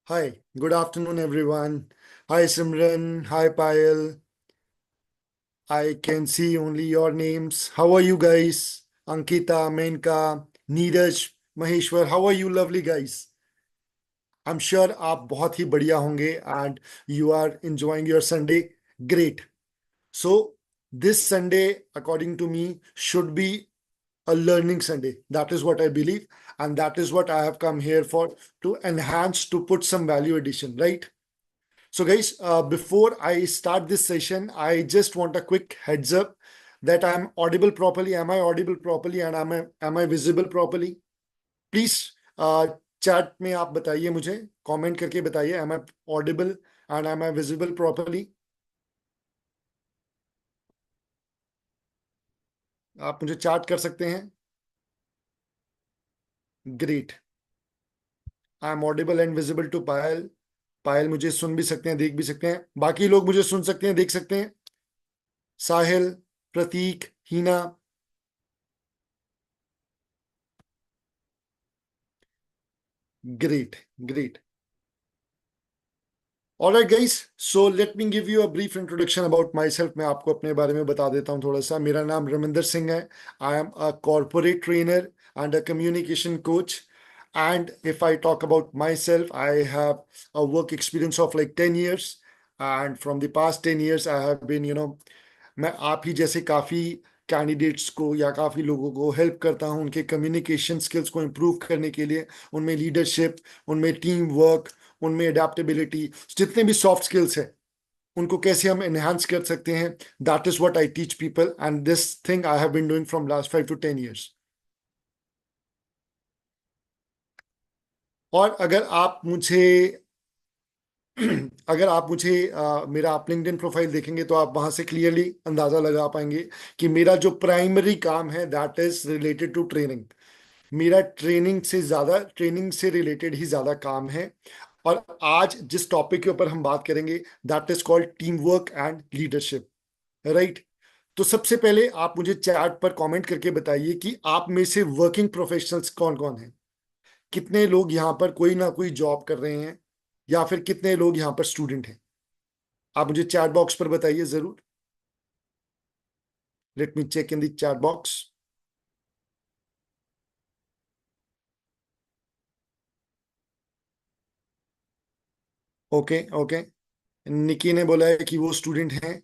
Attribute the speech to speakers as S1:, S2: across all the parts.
S1: Hi, good afternoon, everyone. Hi, Simran. Hi, Payal. I can see only your names. How are you guys? Ankita, Menka, Neeraj, Maheshwar. How are you, lovely guys? I'm sure आप बहुत ही बढ़िया होंगे and you are enjoying your Sunday. Great. So, this Sunday, according to me, should be a learning Sunday. That is what I believe, and that is what I have come here for to enhance, to put some value addition, right? So, guys, before I start this session, I just want a quick heads up that I'm audible properly. Am I audible properly and am I visible properly? Please chat में आप बताइए मुझे comment करके बताइए am I audible and am I visible properly? आप मुझे chat कर सकते हैं. Great. I am audible and visible to Payal. पायल मुझे सुन भी सकते हैं, देख भी सकते हैं. बाकी लोग मुझे सुन सकते हैं, देख सकते हैं. साहिल, प्रतीक, हीना. Great, great. Alright guys, so let me give you a brief introduction about myself. मैं आपको अपने बारे में बता देता हूँ थोड़ा सा. मेरा नाम रमिंदर सिंह है. I am a corporate trainer and a communication coach. And if I talk about myself, I have a work experience of like 10 years. And from the past 10 years, I have been, मैं आप ही जैसे काफ़ी candidates को या काफ़ी लोगों को help करता हूं उनके कम्युनिकेशन स्किल्स को इम्प्रूव करने के लिए. उनमें लीडरशिप, उनमें टीम वर्क, उनमें अडेप्टेबिलिटी, जितने भी सॉफ्ट स्किल्स हैं उनको कैसे हम एनहांस कर सकते हैं. That is what I teach people and this thing I have been doing from last 5 to 10 years. और अगर आप मुझे मेरा आप लिंक्डइन प्रोफाइल देखेंगे तो आप वहां से क्लियरली अंदाजा लगा पाएंगे कि मेरा जो प्राइमरी काम है that is related to training. मेरा ट्रेनिंग से रिलेटेड ही ज्यादा काम है. और आज जिस टॉपिक के ऊपर हम बात करेंगे that is called team work and leadership, right? तो सबसे पहले आप मुझे चैट पर कमेंट करके बताइए कि आप में से वर्किंग प्रोफेशनल्स कौन कौन हैं. कितने लोग यहाँ पर कोई ना कोई जॉब कर रहे हैं या फिर कितने लोग यहाँ पर स्टूडेंट हैं. आप मुझे चैट बॉक्स पर बताइए जरूर. Let me check in the chat box. Okay okay. Nikki ने बोला है कि वो स्टूडेंट हैं.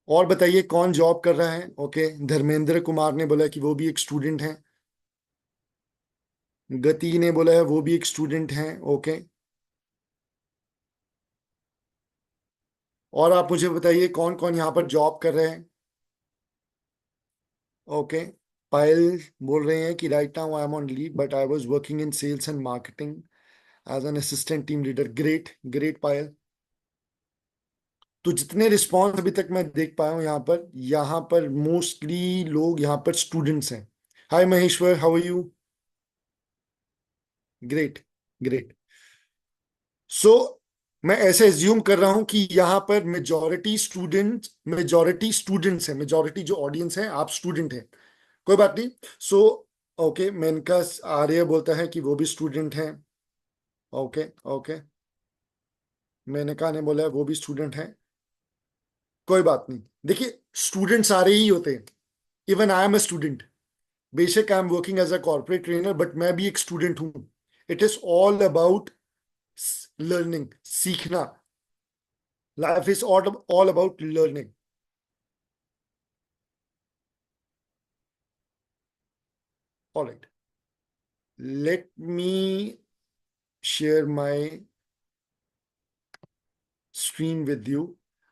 S1: और बताइए कौन जॉब कर रहा है. ओके, धर्मेंद्र कुमार ने बोला कि वो भी एक स्टूडेंट हैं. गति ने बोला है वो भी एक स्टूडेंट हैं. ओके. और आप मुझे बताइए कौन कौन यहाँ पर जॉब कर रहे हैं. ओके. पायल बोल रहे हैं कि right now I am on leave but I was working in sales and marketing as an assistant team leader. Great great Payal. तो जितने रिस्पॉन्स अभी तक मैं देख पाया हूँ यहाँ पर मोस्टली लोग यहाँ पर स्टूडेंट्स हैं. Hi Maheshwar, how are you? Great great. So मैं ऐसे एज्यूम कर रहा हूं कि यहाँ पर मेजॉरिटी स्टूडेंट्स हैं. मेजॉरिटी जो ऑडियंस है आप स्टूडेंट हैं. कोई बात नहीं. सो ओके, मेनका आर्य बोलता है कि वो भी स्टूडेंट हैं. Okay okay. मेनका ने बोला है वो भी स्टूडेंट हैं. कोई बात नहीं. देखिए, स्टूडेंट सारे ही होते हैं. Even I am a student. बेशक I am working as a corporate trainer but मैं भी एक स्टूडेंट हूं. It is all about learning, सीखना. Life is all about learning. All right. Let me share my screen with you.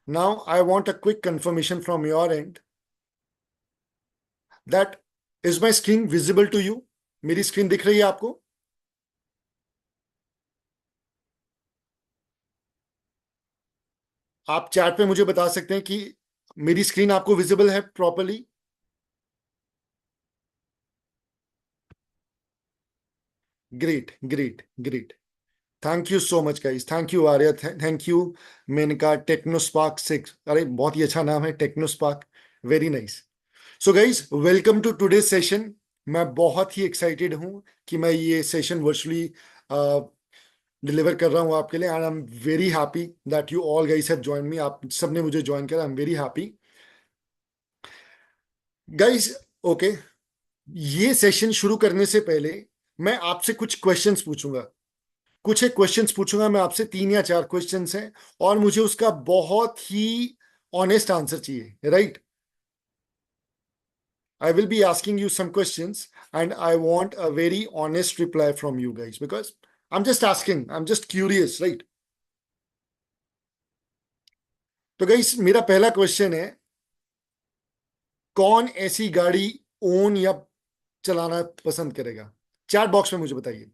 S1: Now, I want a quick confirmation from your end that is my screen visible to you? मेरी screen दिख रही है आपको? आप chat पे मुझे बता सकते हैं कि मेरी स्क्रीन आपको विजिबल है properly? Great great great. Thank you so much guys. Thank you Arya, thank you Menka. Technospark 6, अरे बहुत ही अच्छा नाम है Technospark. Very nice. So guys, welcome to today session. मैं बहुत ही एक्साइटेड हूँ कि मैं ये सेशन वर्चुअली डिलीवर कर रहा हूँ आपके लिए, and I am very happy that you all guys have join me. आप सबने मुझे ज्वाइन किया, I am very happy guys. Okay, ये सेशन शुरू करने से पहले मैं आपसे कुछ क्वेश्चंस पूछूंगा। कुछ एक क्वेश्चंस पूछूंगा मैं आपसे, 3 या 4 क्वेश्चंस हैं, और मुझे उसका बहुत ही ऑनेस्ट आंसर चाहिए, right? I will be asking you some questions and I want a very honest reply from you guys because I'm just asking, I'm just curious, right? तो गाइस, मेरा पहला क्वेश्चन है, कौन ऐसी गाड़ी ओन या चलाना पसंद करेगा? चैट बॉक्स में मुझे बताइए,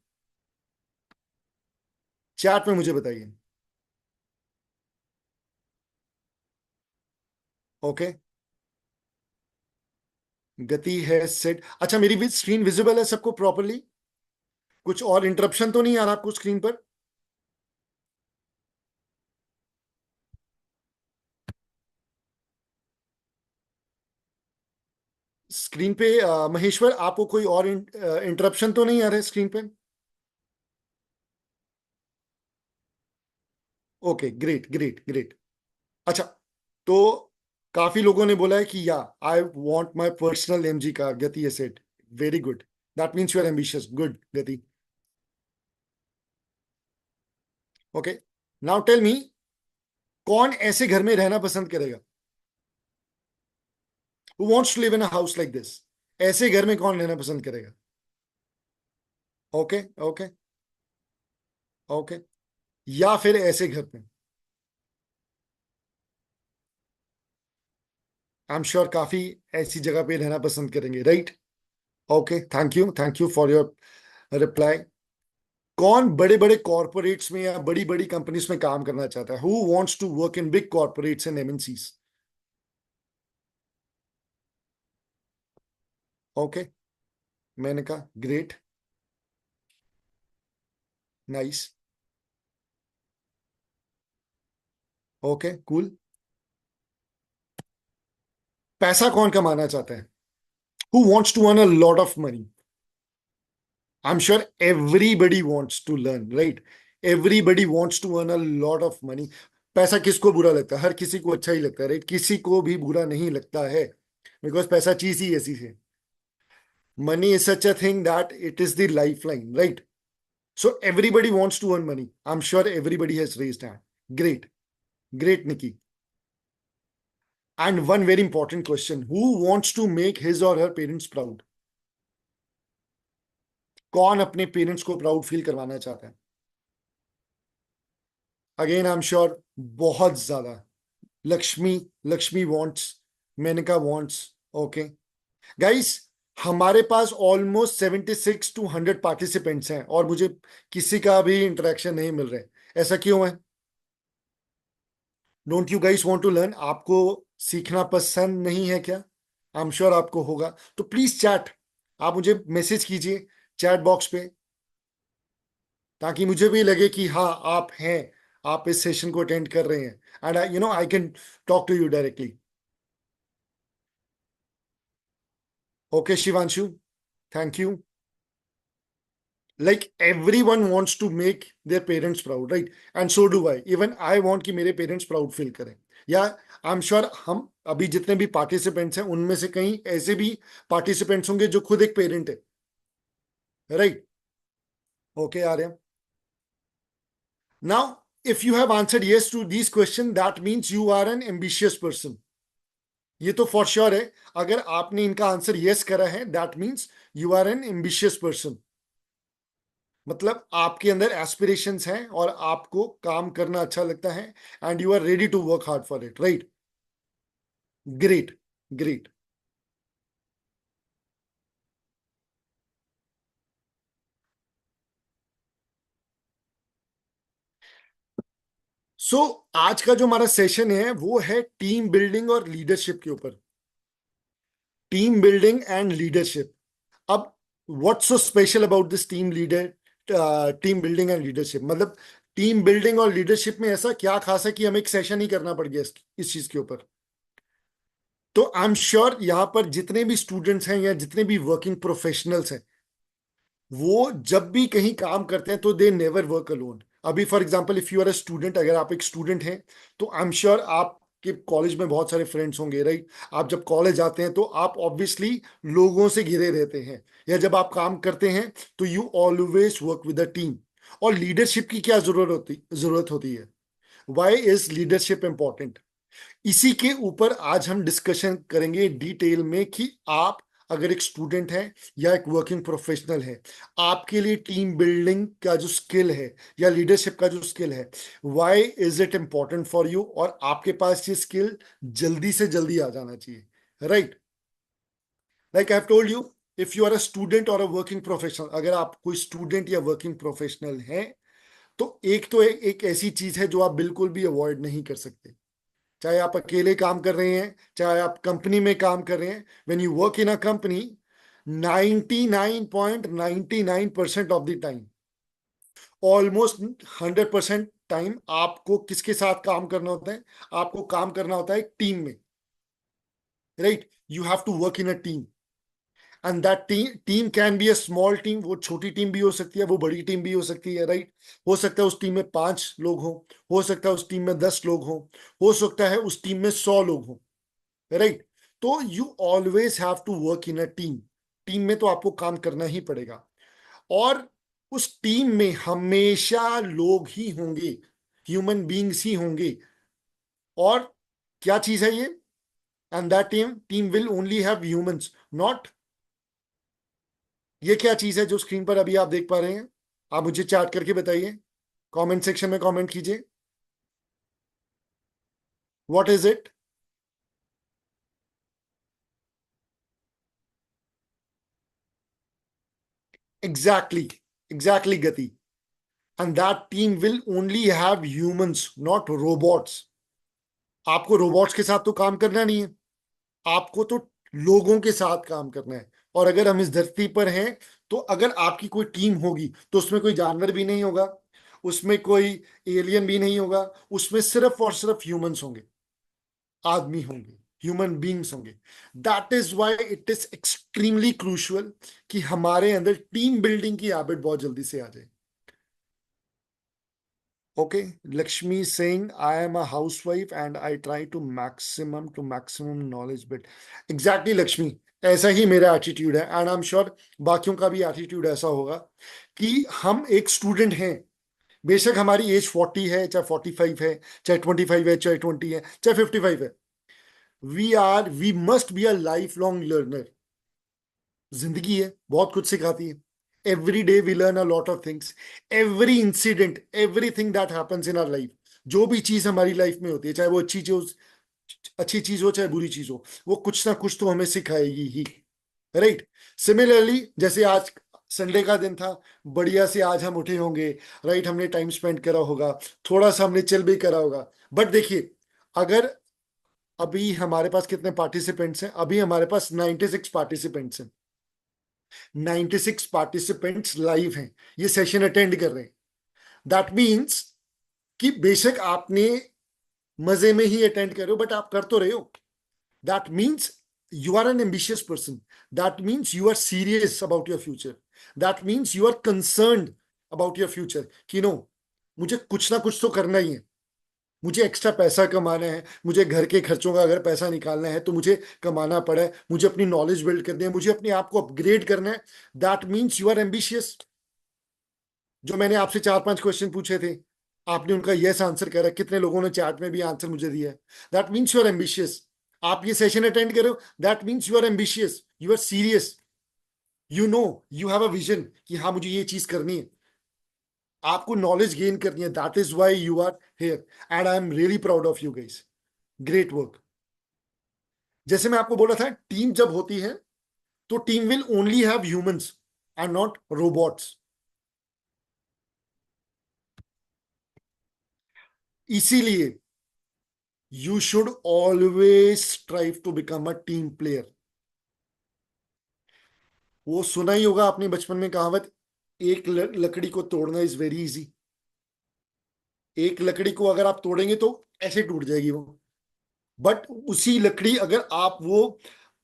S1: चैट में मुझे बताइए। ओके, गति है सेट। अच्छा, मेरी भी स्क्रीन विजिबल है सबको प्रॉपरली? कुछ और इंटरप्शन तो नहीं आ रहा आपको स्क्रीन पर? स्क्रीन पे महेश्वर, आपको कोई और इंटरप्शन तो नहीं आ रहा है स्क्रीन पे? Okay, great great great. अच्छा, तो काफी लोगों ने बोला है कि yeah I want my personal MG car Gati asset. Very good, that means you are ambitious. Good Gati. Okay, now tell me, कौन ऐसे घर में रहना पसंद करेगा? Who wants to live in a house like this? ऐसे घर में कौन रहना पसंद करेगा? ओके ओके ओके, या फिर ऐसे घर में? आई एम श्योर काफी ऐसी जगह पे रहना पसंद करेंगे, right? Okay, thank you for your reply. कौन बड़े बड़े कॉर्पोरेट्स में या बड़ी बड़ी कंपनीज में काम करना चाहता है? Who wants to work in big corporates and MNCs? Okay, मैंने कहा ग्रेट, नाइस, ओके कूल। पैसा कौन कमाना चाहता है? Who wants to earn a lot of money? I am sure everybody wants to learn, right? Everybody wants to earn a lot of money. पैसा किसको बुरा लगता है? हर किसी को अच्छा ही लगता है, राइट? किसी को भी बुरा नहीं लगता है, बिकॉज पैसा चीज ही ऐसी है। Money is such a thing that it is the life line, right? So everybody wants to earn money. I'm sure everybody has raised hand. Great, great, Nikki. And one very important question: who wants to make his or her parents proud? कौन अपने parents को proud feel करवाना चाहता है? Again I am sure बहुत ज्यादा। Lakshmi, Lakshmi wants, Menaka wants. Okay guys, हमारे पास ऑलमोस्ट 76 to 100 पार्टिसिपेंट्स हैं और मुझे किसी का भी इंटरेक्शन नहीं मिल रहा है। ऐसा क्यों है? Don't you guys want to learn? आपको सीखना पसंद नहीं है क्या? आई एम श्योर आपको होगा। तो प्लीज चैट, आप मुझे मैसेज कीजिए चैट बॉक्स पे, ताकि मुझे भी लगे कि हाँ आप हैं, आप इस सेशन को अटेंड कर रहे हैं, and I I can talk to you directly. Okay Shivanshu, thank you. Like everyone wants to make their parents proud, right? And so do I. Even I want कि मेरे पेरेंट्स प्राउड फील करें। या आई am sure हम अभी जितने भी participants हैं उनमें से कहीं ऐसे भी पार्टिसिपेंट्स होंगे जो खुद एक पेरेंट है, right? Okay Arya, now if you have answered yes to these questions, that means you are an ambitious person. ये तो फॉर श्योर है। अगर आपने इनका आंसर यस करा है, that means you are an ambitious person. मतलब आपके अंदर एस्पिरेशंस हैं और आपको काम करना अच्छा लगता है, and you are ready to work hard for it, right? Great, great. So आज का जो हमारा सेशन है वो है टीम बिल्डिंग और लीडरशिप के ऊपर। Team building and leadership. अब what's so special about this team leader, team building and leadership? मतलब टीम बिल्डिंग और लीडरशिप में ऐसा क्या खास है कि हमें एक सेशन ही करना पड़ गया इस चीज के ऊपर? तो आई एम श्योर यहाँ पर जितने भी स्टूडेंट्स हैं या जितने भी वर्किंग प्रोफेशनल्स हैं, वो जब भी कहीं काम करते हैं तो दे नेवर वर्क अलोन। अभी for example if you are a student, अगर आप एक स्टूडेंट हैं तो आई एम श्योर आपके कॉलेज में बहुत सारे फ्रेंड्स होंगे, राइट? आप जब कॉलेज आते हैं तो आप ऑब्वियसली लोगों से घिरे रहते हैं, या जब आप काम करते हैं तो you always work with a team. और लीडरशिप की क्या जरूरत होती है? Why is leadership important? इसी के ऊपर आज हम डिस्कशन करेंगे डिटेल में कि आप अगर एक स्टूडेंट है या एक वर्किंग प्रोफेशनल है, आपके लिए टीम बिल्डिंग का जो स्किल है या लीडरशिप का जो स्किल है, why is it important for you, और आपके पास ये स्किल जल्दी से जल्दी आ जाना चाहिए, right? Like I have told you, if you are a student और अ वर्किंग प्रोफेशनल, अगर आप कोई स्टूडेंट या वर्किंग प्रोफेशनल है तो एक ऐसी चीज है जो आप बिल्कुल भी अवॉइड नहीं कर सकते। चाहे आप अकेले काम कर रहे हैं, चाहे आप कंपनी में काम कर रहे हैं, when you work in a company, 99.99% of the time, almost 100% time आपको किसके साथ काम करना होता है? आपको काम करना होता है टीम में, right? You have to work in a team, and that team can be a small team, वो छोटी टीम भी हो सकती है, वो बड़ी टीम भी हो सकती है, राइट? हो सकता है उस टीम में 5 लोग हो सकता है उस टीम में 10 लोग हो सकता है उस टीम में 100 लोग हों, राइट? तो you always have to work in a team. Team में तो आपको काम करना ही पड़ेगा, और उस टीम में हमेशा लोग ही होंगे, ह्यूमन बींग्स ही होंगे। और क्या चीज है ये? And that team will only have humans, not, ये क्या चीज है जो स्क्रीन पर अभी आप देख पा रहे हैं? आप मुझे चैट करके बताइए, कमेंट सेक्शन में कमेंट कीजिए, what is it? Exactly, exactly Gati. And that team will only have humans, not robots. आपको रोबोट्स के साथ तो काम करना नहीं है, आपको तो लोगों के साथ काम करना है। और अगर हम इस धरती पर हैं, तो अगर आपकी कोई टीम होगी तो उसमें कोई जानवर भी नहीं होगा, उसमें कोई एलियन भी नहीं होगा, उसमें सिर्फ और सिर्फ ह्यूमंस होंगे, आदमी होंगे, ह्यूमन बींग्स होंगे। That is why it is extremely crucial कि हमारे अंदर टीम बिल्डिंग की हैबिट बहुत जल्दी से आ जाए। Okay, Lakshmi is saying, I am a housewife and I try to maximum knowledge bit. Exactly, Lakshmi. ऐसा ही मेरा एटीट्यूड है, एंड आई एम श्योर बाकियों का भी एटीट्यूड ऐसा होगा कि हम एक स्टूडेंट हैं। बेशक हमारी एज 40 है, चाहे 45 है, चाहे 25 है, चाहे 20 है, चाहे 55 है, we must be a life long learner. जिंदगी है, बहुत कुछ सिखाती है। Every day we learn a lot of things. Every incident, everything that happens in our life, जो भी चीज हमारी लाइफ में होती है, चाहे वो अच्छी चीज हो चाहे बुरी चीज हो, वो कुछ ना कुछ तो हमें सिखाएगी ही, राइट? सिमिलरली जैसे आज संडे का दिन था, बढ़िया से आज हम उठे होंगे, राइट? हमने टाइम स्पेंड करा होगा, थोड़ा सा हमने चिल भी करा होगा। बट देखिए, अगर अभी हमारे पास कितने पार्टिसिपेंट्स हैं? अभी हमारे पास 96 पार्टिसिपेंट्स हैं। 96 पार्टिसिपेंट्स लाइव हैं, ये सेशन अटेंड कर रहे हैं। दैट मीन्स कि बेशक आपने मजे में ही अटेंड कर रहे हो, बट आप कर तो रहे हो। That means you are an ambitious person. That means you are serious about your future. That means you are concerned about your future कि नो, मुझे कुछ ना कुछ तो करना ही है, मुझे एक्स्ट्रा पैसा कमाना है, मुझे घर के खर्चों का अगर पैसा निकालना है तो मुझे कमाना पड़ा है, मुझे अपनी नॉलेज बिल्ड करनी है, मुझे अपने आप को अपग्रेड करना है। That means you are ambitious. जो मैंने आपसे 4-5 क्वेश्चन पूछे थे, आपने उनका यस आंसर करा, कितने लोगों ने चैट में भी आंसर मुझे दिया है? That means you are ambitious. आप ये सेशन अटेंड कर रहे हो, that means you are ambitious, you are serious, you know, you have a vision कि हाँ मुझे ये चीज करनी है, आपको नॉलेज गेन करनी है। That is why you are here, and I am really proud of you guys. Great work. जैसे मैं आपको बोला था, टीम जब होती है तो team will only have humans and not robots. इसीलिए you should always strive to become a team player। वो सुना ही होगा आपने बचपन में कहावत, एक लकड़ी को तोड़ना इज वेरी इजी। एक लकड़ी को अगर आप तोड़ेंगे तो ऐसे टूट जाएगी वो, बट उसी लकड़ी अगर आप वो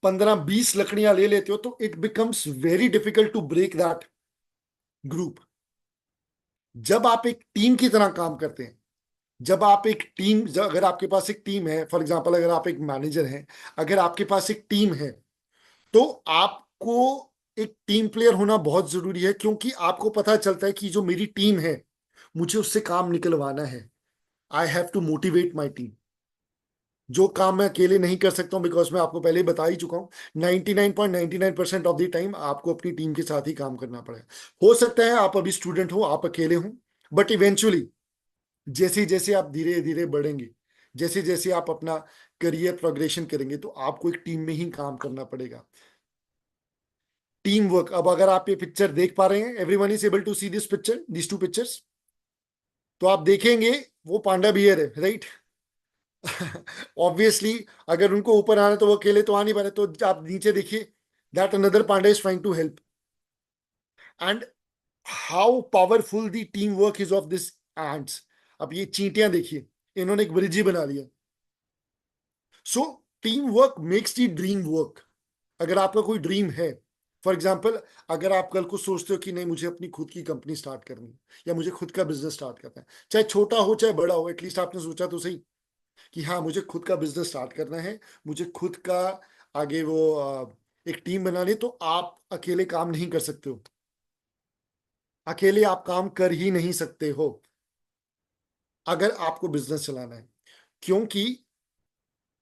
S1: 15-20 लकड़ियां ले लेते हो तो it becomes very difficult to break that group. जब आप एक टीम की तरह काम करते हैं, जब आप एक टीम, अगर आपके पास एक टीम है, फॉर एग्जांपल अगर आप एक मैनेजर हैं, अगर आपके पास एक टीम है, तो आपको एक टीम प्लेयर होना बहुत जरूरी है, क्योंकि आपको पता चलता है कि जो मेरी टीम है, मुझे उससे काम निकलवाना है। I have to motivate my team. जो काम मैं अकेले नहीं कर सकता हूं, बिकॉज मैं आपको पहले ही बता ही चुका हूं, 99.99% ऑफ द टाइम आपको अपनी टीम के साथ ही काम करना पड़ेगा। हो सकता है आप अभी स्टूडेंट हो, आप अकेले हो, बट इवेंचुअली जैसे जैसे आप धीरे धीरे बढ़ेंगे, जैसे जैसे आप अपना करियर प्रोग्रेशन करेंगे, तो आपको एक टीम में ही काम करना पड़ेगा। Team work. अब अगर आप ये पिक्चर देख पा रहे हैं, everyone is able to see this picture, this two pictures, तो आप देखेंगे वो पांडा बियर है, राइट? ऑब्वियसली अगर उनको ऊपर आना है तो वो अकेले तो आ नहीं पा रहे, तो आप नीचे देखिए, that another panda is trying to help. And how powerful the team work is of this ends. अब ये चींटियां देखिए, इन्होंने एक ब्रिज ही बना लिया। सो टीम वर्क मेक्स दी ड्रीम वर्क। अगर आपका कोई ड्रीम है, फॉर एग्जाम्पल, अगर आप कल को सोचते हो कि नहीं मुझे अपनी खुद की कंपनी स्टार्ट करनी है, या मुझे खुद का बिजनेस स्टार्ट करना है, चाहे छोटा हो चाहे बड़ा हो, एटलीस्ट आपने सोचा तो सही कि हाँ मुझे खुद का बिजनेस स्टार्ट करना है, मुझे खुद का आगे वो एक टीम बनानी है, तो आप अकेले काम नहीं कर सकते हो। अकेले आप काम कर ही नहीं सकते हो अगर आपको बिजनेस चलाना है। क्योंकि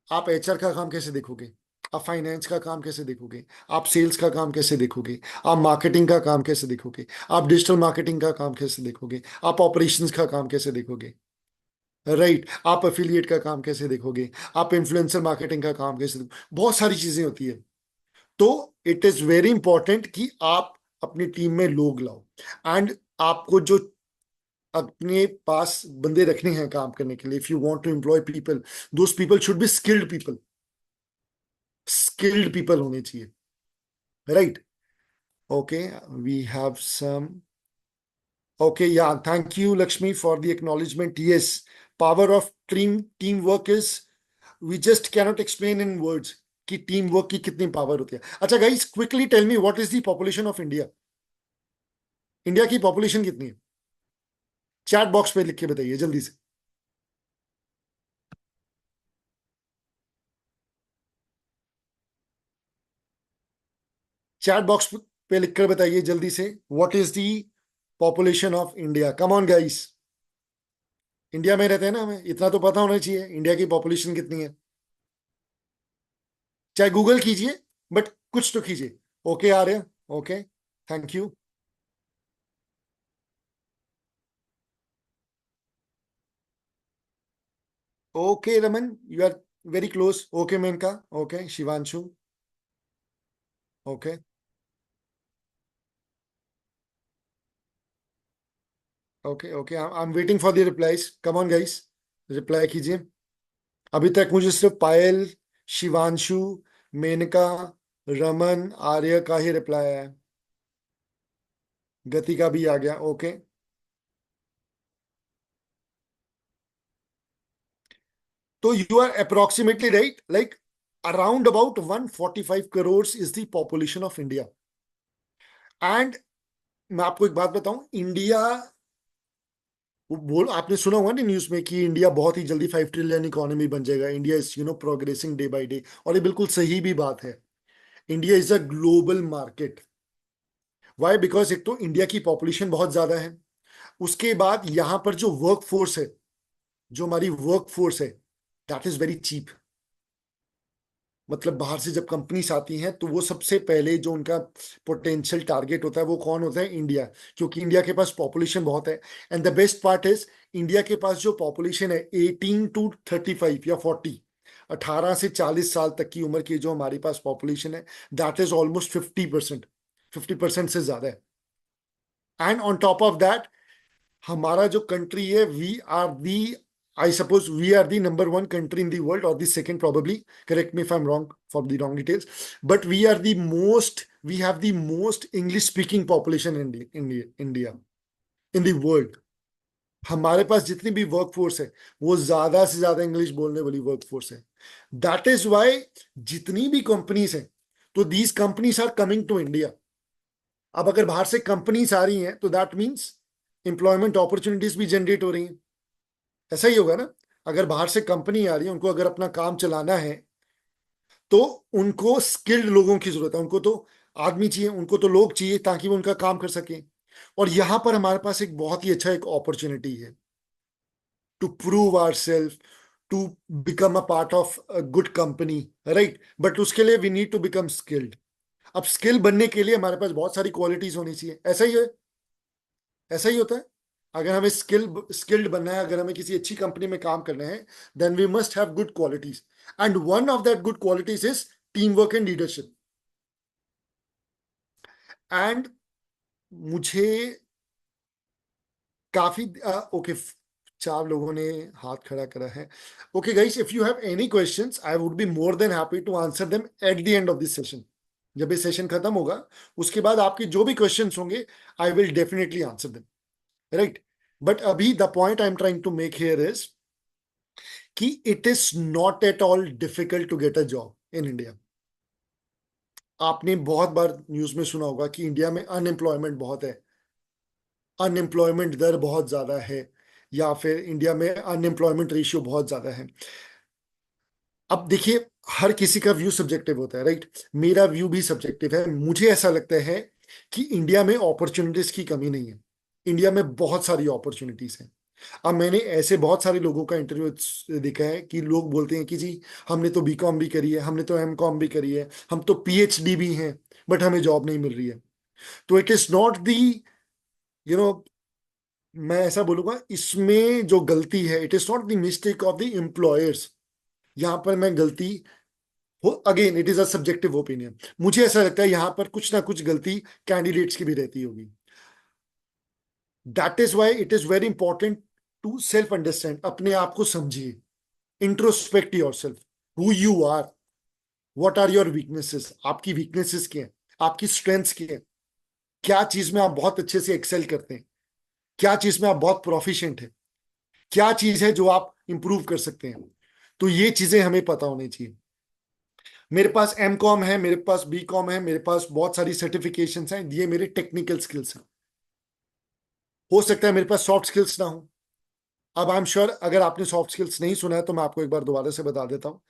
S1: आप एचआर का काम कैसे देखोगे, आप फाइनेंस का काम कैसे देखोगे, आप सेल्स का काम कैसे देखोगे, आप मार्केटिंग का काम कैसे देखोगे, आप डिजिटल मार्केटिंग का काम कैसे देखोगे, आप ऑपरेशंस का काम कैसे देखोगे, राइट? आप एफिलिएट का काम कैसे देखोगे, आप इन्फ्लुएंसर मार्केटिंग का काम कैसे देखोगे? बहुत सारी चीजें होती है। तो इट इज वेरी इंपॉर्टेंट कि आप अपनी टीम में लोग लाओ। एंड आपको जो अपने पास बंदे रखने हैं काम करने के लिए, if you want to employ people, those people should be skilled people. Skilled people होने चाहिए, right? Okay, we have some. Okay, yeah, thank you Lakshmi for the acknowledgement. Yes, power of team work is, we just cannot explain in words कि team work की कितनी power होती है। अच्छा guys, quickly tell me what is the population of India. India की population कितनी है? Chat box पे लिख के बताइए जल्दी से। चैट बॉक्स पे लिखकर बताइए जल्दी से, what is the population of India. Come on guys, India में रहते हैं ना, हमें इतना तो पता होना चाहिए इंडिया की पॉपुलेशन कितनी है। चाहे गूगल कीजिए, बट कुछ तो कीजिए। ओके, आ रहे हैं। Okay, thank you. Okay Raman, you are very close. Okay Maneka, okay Shivanshu, okay okay okay, I am waiting for the replies. Come on guys, reply कीजिए। अभी तक मुझे सिर्फ पायल, शिवांशु, मेनका, रमन, आर्य का ही रिप्लाई है। गति का भी आ गया, ओके। तो you are approximately right, like around about 145 crore is the population of India. एंड मैं आपको एक बात बताऊं, इंडिया, वो बोल आपने सुना होगा ना न्यूज में कि इंडिया बहुत ही जल्दी 5 ट्रिलियन इकोनॉमी बन जाएगा, India is progressing day by day, और ये बिल्कुल सही भी बात है। India is a global market. Why? Because एक तो इंडिया की पॉपुलेशन बहुत ज्यादा है, उसके बाद यहाँ पर जो वर्क फोर्स है, जो हमारी वर्क फोर्स है, दैट इज वेरी चीप। मतलब बाहर से जब कंपनीज आती हैं तो वो सबसे पहले जो उनका पोटेंशियल टारगेट होता है वो कौन होता है? इंडिया। क्योंकि इंडिया के पास पॉपुलेशन बहुत है। And the best part is, India के पास जो पॉपुलेशन है 18 to 35 या 40, 18 से 40 साल तक की उम्र की जो हमारे पास पॉपुलेशन है, दैट इज ऑलमोस्ट 50%। 50% से ज्यादा है। And on top of that, हमारा जो कंट्री है, we are the, I suppose we are the number one country in the world, और the second probably, correct me if I'm wrong for the wrong details, but we are the most, we have the most English speaking population in India, in the world। हमारे पास जितनी भी work force है, वो ज्यादा से ज्यादा English बोलने वाली वर्क फोर्स है। दैट इज वाई जितनी भी कंपनीज हैं, तो these companies are coming to India. अब अगर बाहर से कंपनीज आ रही हैं तो दैट मीन्स एम्प्लॉयमेंट अपॉर्चुनिटीज भी जनरेट हो रही हैं। ऐसा ही होगा ना। अगर बाहर से कंपनी आ रही है, उनको अगर अपना काम चलाना है, तो उनको स्किल्ड लोगों की जरूरत है। उनको तो आदमी चाहिए, उनको तो लोग चाहिए ताकि वो उनका काम कर सकें। और यहां पर हमारे पास एक बहुत ही अच्छा एक अपॉर्चुनिटी है to prove our self, to become a part of a good company, right. But उसके लिए we need to become skilled. अब स्किल बनने के लिए हमारे पास बहुत सारी क्वालिटीज होनी चाहिए। ऐसा ही है, ऐसा ही होता है। अगर हमें स्किल्ड बनना है, अगर हमें किसी अच्छी कंपनी में काम करना है, then we must have good qualities. And one of that good qualities is team work and leadership. And मुझे काफी ओके, चार लोगों ने हाथ खड़ा करा है। Okay guys, if you have any questions, I would be more than happy to answer them at the end of this session. जब ये सेशन खत्म होगा, उसके बाद आपके जो भी क्वेश्चंस होंगे, I will definitely answer them, right. But अभी the point I am trying to make here is कि it is not at all difficult to get a job in India. आपने बहुत बार न्यूज में सुना होगा कि इंडिया में अनएम्प्लॉयमेंट बहुत है, अनएम्प्लॉयमेंट दर बहुत ज्यादा है, या फिर इंडिया में अनएम्प्लॉयमेंट रेशियो बहुत ज्यादा है। अब देखिए, हर किसी का व्यू सब्जेक्टिव होता है, राइट। मेरा व्यू भी सब्जेक्टिव है। मुझे ऐसा लगता है कि इंडिया में अपॉर्चुनिटीज की कमी नहीं है। इंडिया में बहुत सारी अपॉर्चुनिटीज हैं। अब मैंने ऐसे बहुत सारे लोगों का इंटरव्यू देखा है कि लोग बोलते हैं कि जी, हमने तो बीकॉम भी करी है, हमने तो एमकॉम भी करी है, हम तो पीएचडी भी हैं, बट हमें जॉब नहीं मिल रही है। तो it is not the, you know, मैं ऐसा बोलूंगा, इसमें जो गलती है, it is not the mistake of the employers. यहां पर मैं गलती हो, again it is a subjective opinion, मुझे ऐसा लगता है यहां पर कुछ ना कुछ गलती कैंडिडेट्स की भी रहती होगी। That is why it is very important to self understand. अपने आप को समझिए, introspect your self, who you are, what are your weaknesses. आपकी वीकनेसेस क्या है, आपकी स्ट्रेंथ्स क्या है, क्या चीज में आप बहुत अच्छे से एक्सेल करते हैं, क्या चीज में आप बहुत प्रोफिशिएंट है, क्या चीज है जो आप इंप्रूव कर सकते हैं। तो ये चीजें हमें पता होनी चाहिए। मेरे पास एम कॉम है, मेरे पास बी कॉम है, मेरे पास बहुत सारी सर्टिफिकेशंस हैं, ये मेरे टेक्निकल स्किल्स हैं। हो सकता है मेरे पास सॉफ्ट स्किल्स ना हो। अब आई एम श्योर, अगर आपने सॉफ्ट स्किल्स नहीं सुना है तो मैं आपको एक बार दोबारा से बता देता हूँ।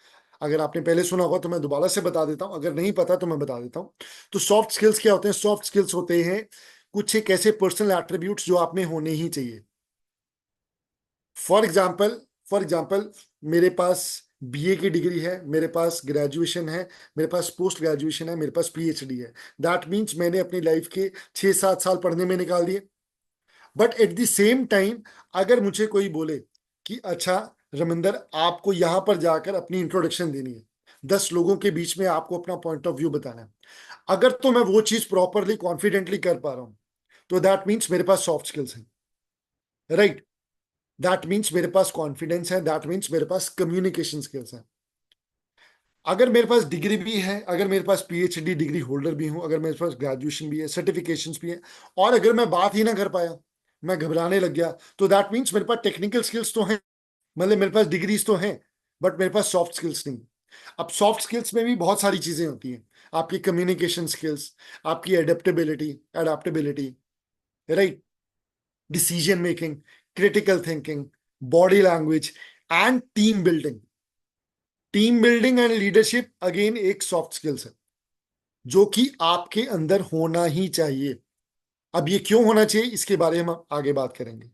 S1: अगर आपने पहले सुना होगा तो मैं दोबारा से बता देता हूँ, अगर नहीं पता तो मैं बता देता हूँ। तो सॉफ्ट स्किल्स क्या होते हैं? सॉफ्ट स्किल्स होते हैं कुछ एक ऐसे पर्सनल एट्रीब्यूट्स जो आप में होने ही चाहिए। फॉर एग्जाम्पल, फॉर एग्जाम्पल, मेरे पास बीए की डिग्री है, मेरे पास ग्रेजुएशन है, मेरे पास पोस्ट ग्रेजुएशन है, मेरे पास पीएचडी है। दैट मीन्स मैंने अपनी लाइफ के 6-7 साल पढ़ने में निकाल दिए। But at the same time, अगर मुझे कोई बोले कि अच्छा रमिंदर, आपको यहां पर जाकर अपनी इंट्रोडक्शन देनी है, 10 लोगों के बीच में आपको अपना पॉइंट ऑफ व्यू बताना है, अगर तो मैं वो चीज प्रॉपरली कॉन्फिडेंटली कर पा रहा हूं, तो दैट मीन्स मेरे पास सॉफ्ट स्किल्स हैं, राइट। दैट मीन्स मेरे पास कॉन्फिडेंस है, दैट मीन्स मेरे पास कम्युनिकेशन स्किल्स हैं। अगर मेरे पास डिग्री भी है, अगर मेरे पास पीएचडी डिग्री होल्डर भी हूं, अगर मेरे पास ग्रेजुएशन भी है, सर्टिफिकेशंस भी है, और अगर मैं बात ही ना कर पाया, मैं घबराने लग गया, तो दैट मीन्स मेरे पास टेक्निकल स्किल्स तो हैं, मतलब मेरे पास डिग्रीज तो हैं, बट मेरे पास सॉफ्ट स्किल्स नहीं। अब सॉफ्ट स्किल्स में भी बहुत सारी चीजें होती हैं। आपकी कम्युनिकेशन स्किल्स, आपकी adaptability, adaptability, right, decision making, critical thinking, body language, and team building. Team building and leadership again एक सॉफ्ट स्किल्स है जो कि आपके अंदर होना ही चाहिए। अब ये क्यों होना चाहिए, इसके बारे में हम आगे बात करेंगे।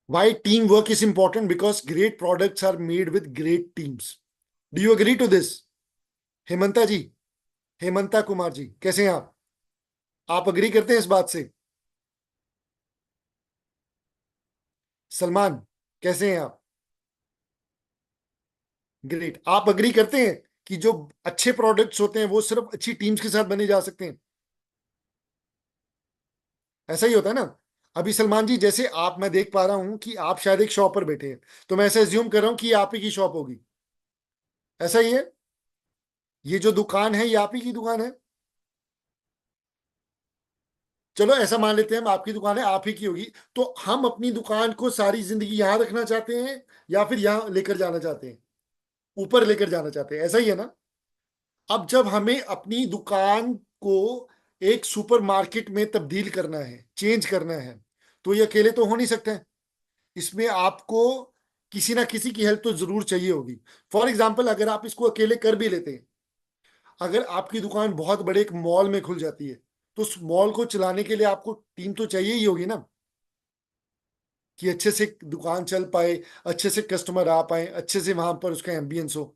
S1: Why teamwork is important? Because great products are made with great teams. Do you agree to this? Hemanta जी, हेमंता कुमार जी, कैसे हैं आप अग्री करते हैं इस बात से? सलमान, कैसे हैं आप? ग्रेट। आप अग्री करते हैं कि जो अच्छे प्रोडक्ट्स होते हैं वो सिर्फ अच्छी टीम्स के साथ बने जा सकते हैं? ऐसा ही होता है ना। अभी सलमान जी, जैसे आप, मैं देख पा रहा हूं कि आप शायद एक शॉप पर बैठे हैं, तो मैं ऐसा एज्यूम कर रहा हूं कि ये आप ही की शॉप होगी। ऐसा ही है? ये जो दुकान है ये आप ही की दुकान है? चलो ऐसा मान लेते हैं हम, आपकी दुकान है, आप ही की होगी। तो हम अपनी दुकान को सारी जिंदगी यहां रखना चाहते हैं या फिर यहां लेकर जाना चाहते हैं, ऊपर लेकर जाना चाहते हैं, ऐसा ही है ना? अब जब हमें अपनी दुकान को एक सुपरमार्केट में तब्दील करना है, चेंज करना है, तो ये अकेले तो हो नहीं सकते हैं। इसमें आपको किसी ना किसी की हेल्प तो जरूर चाहिए होगी। फॉर एग्जाम्पल, अगर आप इसको अकेले कर भी लेते हैं, अगर आपकी दुकान बहुत बड़े एक मॉल में खुल जाती है, तो उस मॉल को चलाने के लिए आपको टीम तो चाहिए ही होगी ना, कि अच्छे से दुकान चल पाए, अच्छे से कस्टमर आ पाए, अच्छे से वहां पर उसका एम्बियंस हो।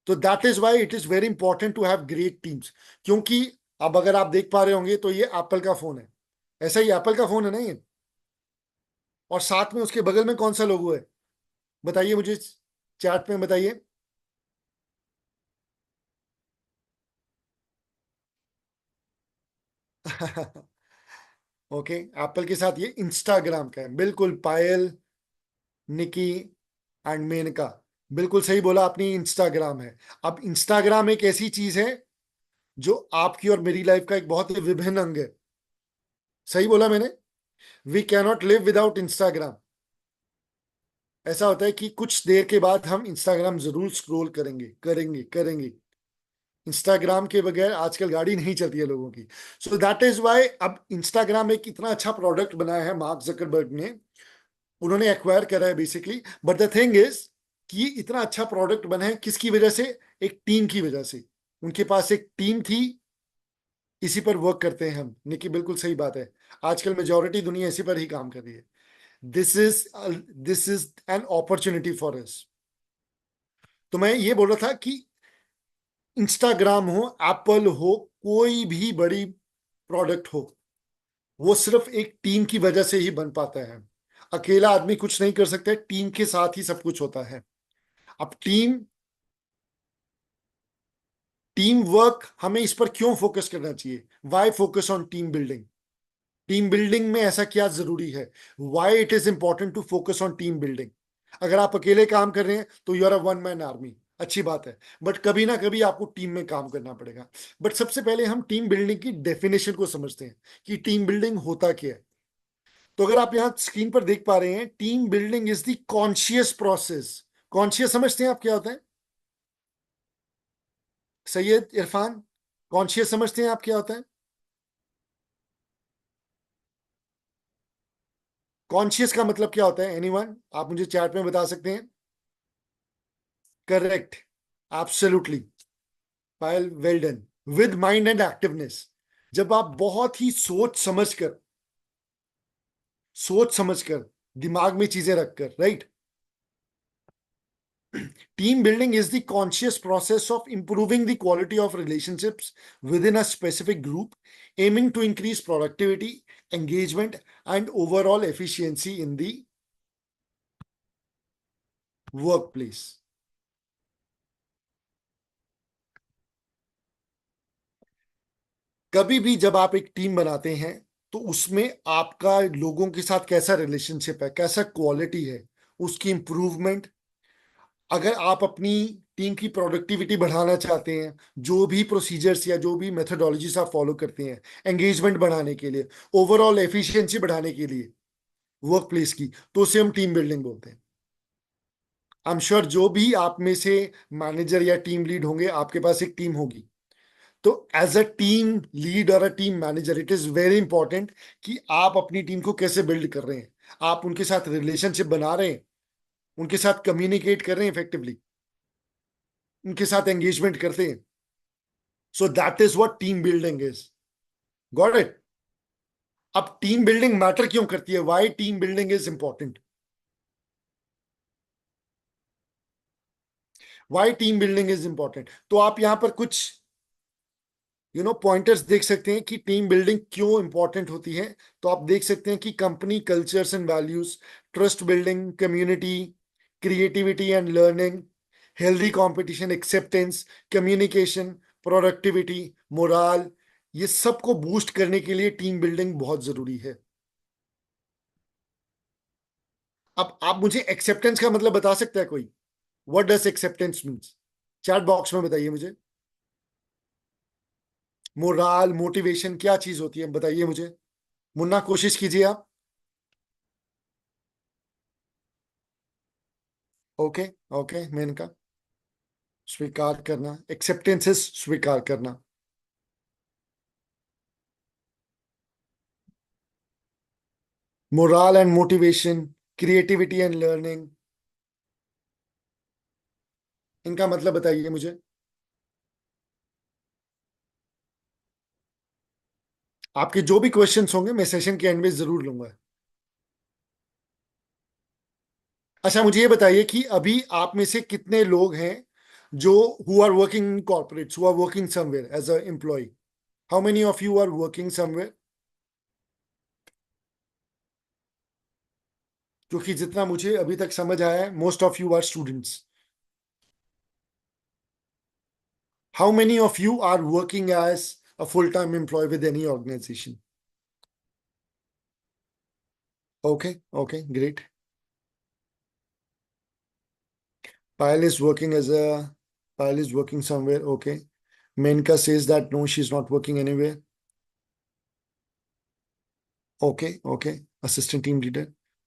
S1: तो that is why it is very important to have great teams. क्योंकि अब अगर आप देख पा रहे होंगे तो ये एप्पल का फोन है, ऐसा ही एप्पल का फोन है ना ये, और साथ में उसके बगल में कौन सा लोगो है? बताइए मुझे, चैट में बताइए। ओके, एप्पल के साथ ये इंस्टाग्राम का है, बिल्कुल पायल, निकी एंड मेनका, बिल्कुल सही बोला आपने, इंस्टाग्राम है। अब इंस्टाग्राम एक ऐसी चीज है जो आपकी और मेरी लाइफ का एक बहुत ही विभिन्न अंग है। सही बोला मैंने? We cannot live without Instagram. ऐसा होता है कि कुछ देर के बाद हम इंस्टाग्राम जरूर स्क्रॉल करेंगे करेंगे करेंगे। इंस्टाग्राम के बगैर आजकल गाड़ी नहीं चलती है लोगों की। सो दैट इज वाई अब इंस्टाग्राम एक इतना अच्छा प्रोडक्ट बनाया है मार्क जकरबर्ग ने, उन्होंने एक्वायर करा है basically. But the thing is कि इतना अच्छा प्रोडक्ट बना है किसकी वजह से? एक टीम की वजह से। उनके पास एक टीम थी, इसी पर वर्क करते हैं हम। निकी बिल्कुल सही बात है, आजकल मेजोरिटी दुनिया इसी पर ही काम कर रही है। This is this is an opportunity for us. तो मैं ये बोल रहा था कि इंस्टाग्राम हो, एप्पल हो, कोई भी बड़ी प्रोडक्ट हो, वो सिर्फ एक टीम की वजह से ही बन पाता है। अकेला आदमी कुछ नहीं कर सकता, टीम के साथ ही सब कुछ होता है। अब टीम वर्क, हमें इस पर क्यों फोकस करना चाहिए? Why focus on team building? Team building में ऐसा क्या जरूरी है? Why it is important to focus on team building? अगर आप अकेले काम कर रहे हैं तो you are a one man army, अच्छी बात है, बट कभी ना कभी आपको टीम में काम करना पड़ेगा। बट सबसे पहले हम टीम बिल्डिंग की डेफिनेशन को समझते हैं कि टीम बिल्डिंग होता क्या है। तो अगर आप यहाँ स्क्रीन पर देख पा रहे हैं, team building is the conscious process. Conscious समझते हैं आप क्या होता है? सैयद इरफान, कॉन्शियस समझते हैं आप क्या होता है? कॉन्शियस का मतलब क्या होता है? एनीवन, आप मुझे चैट में बता सकते हैं? Correct, absolutely, Payal, well done. With mind and activeness, जब आप बहुत ही सोच समझकर दिमाग में चीजें रखकर, right? Team building is the conscious process of improving the quality of relationships within a specific group, aiming to increase productivity, engagement, and overall efficiency in the workplace. कभी भी जब आप एक टीम बनाते हैं, तो उसमें आपका लोगों के साथ कैसा रिलेशनशिप है, कैसा क्वालिटी है, उसकी इंप्रूवमेंट। अगर आप अपनी टीम की प्रोडक्टिविटी बढ़ाना चाहते हैं, जो भी प्रोसीजर्स या जो भी मेथोडोलॉजीज आप फॉलो करते हैं एंगेजमेंट बढ़ाने के लिए, ओवरऑल एफिशिएंसी बढ़ाने के लिए वर्क प्लेस की, तो उसे हम टीम बिल्डिंग बोलते हैं। आई एम श्योर जो भी आप में से मैनेजर या टीम लीड होंगे, आपके पास एक टीम होगी। तो एज अ टीम लीड और a team manager, it is very important कि आप अपनी टीम को कैसे बिल्ड कर रहे हैं, आप उनके साथ रिलेशनशिप बना रहे हैं, उनके साथ कम्युनिकेट कर रहे हैं इफेक्टिवली, उनके साथ एंगेजमेंट करते हैं। So that is what team building is. Got it? अब टीम बिल्डिंग मैटर क्यों करती है? Why team building is important? Why team building is important? तो आप यहां पर कुछ पॉइंटर्स देख सकते हैं कि टीम बिल्डिंग क्यों इंपॉर्टेंट होती है। तो आप देख सकते हैं कि company cultures and values, trust building, community, creativity and learning, healthy competition, acceptance, communication, productivity, morale, ये सबको बूस्ट करने के लिए टीम बिल्डिंग बहुत जरूरी है। अब आप मुझे एक्सेप्टेंस का मतलब बता सकते हैं कोई? What does acceptance means? Chat box में बताइए मुझे। मोराल मोटिवेशन क्या चीज होती है, बताइए मुझे। मुन्ना, कोशिश कीजिए आप। ओके। ओके मेनका। स्वीकार करना, एक्सेप्टेंसेस स्वीकार करना। Moral and motivation, creativity and learning, इनका मतलब बताइए मुझे। आपके जो भी क्वेश्चंस होंगे मैं सेशन के एंड में जरूर लूंगा। अच्छा, मुझे ये बताइए कि अभी आप में से कितने लोग हैं जो who are working in corporates, who are working somewhere as a employee. How many of you are working somewhere? क्योंकि जितना मुझे अभी तक समझ आया है, most of you are students. How many of you are working as a full time employee with any organization? Okay. Okay great. Payal is working as a Payal is working somewhere. Okay. Menka says that no, she's not working anywhere. Okay. Okay. Assistant team leader.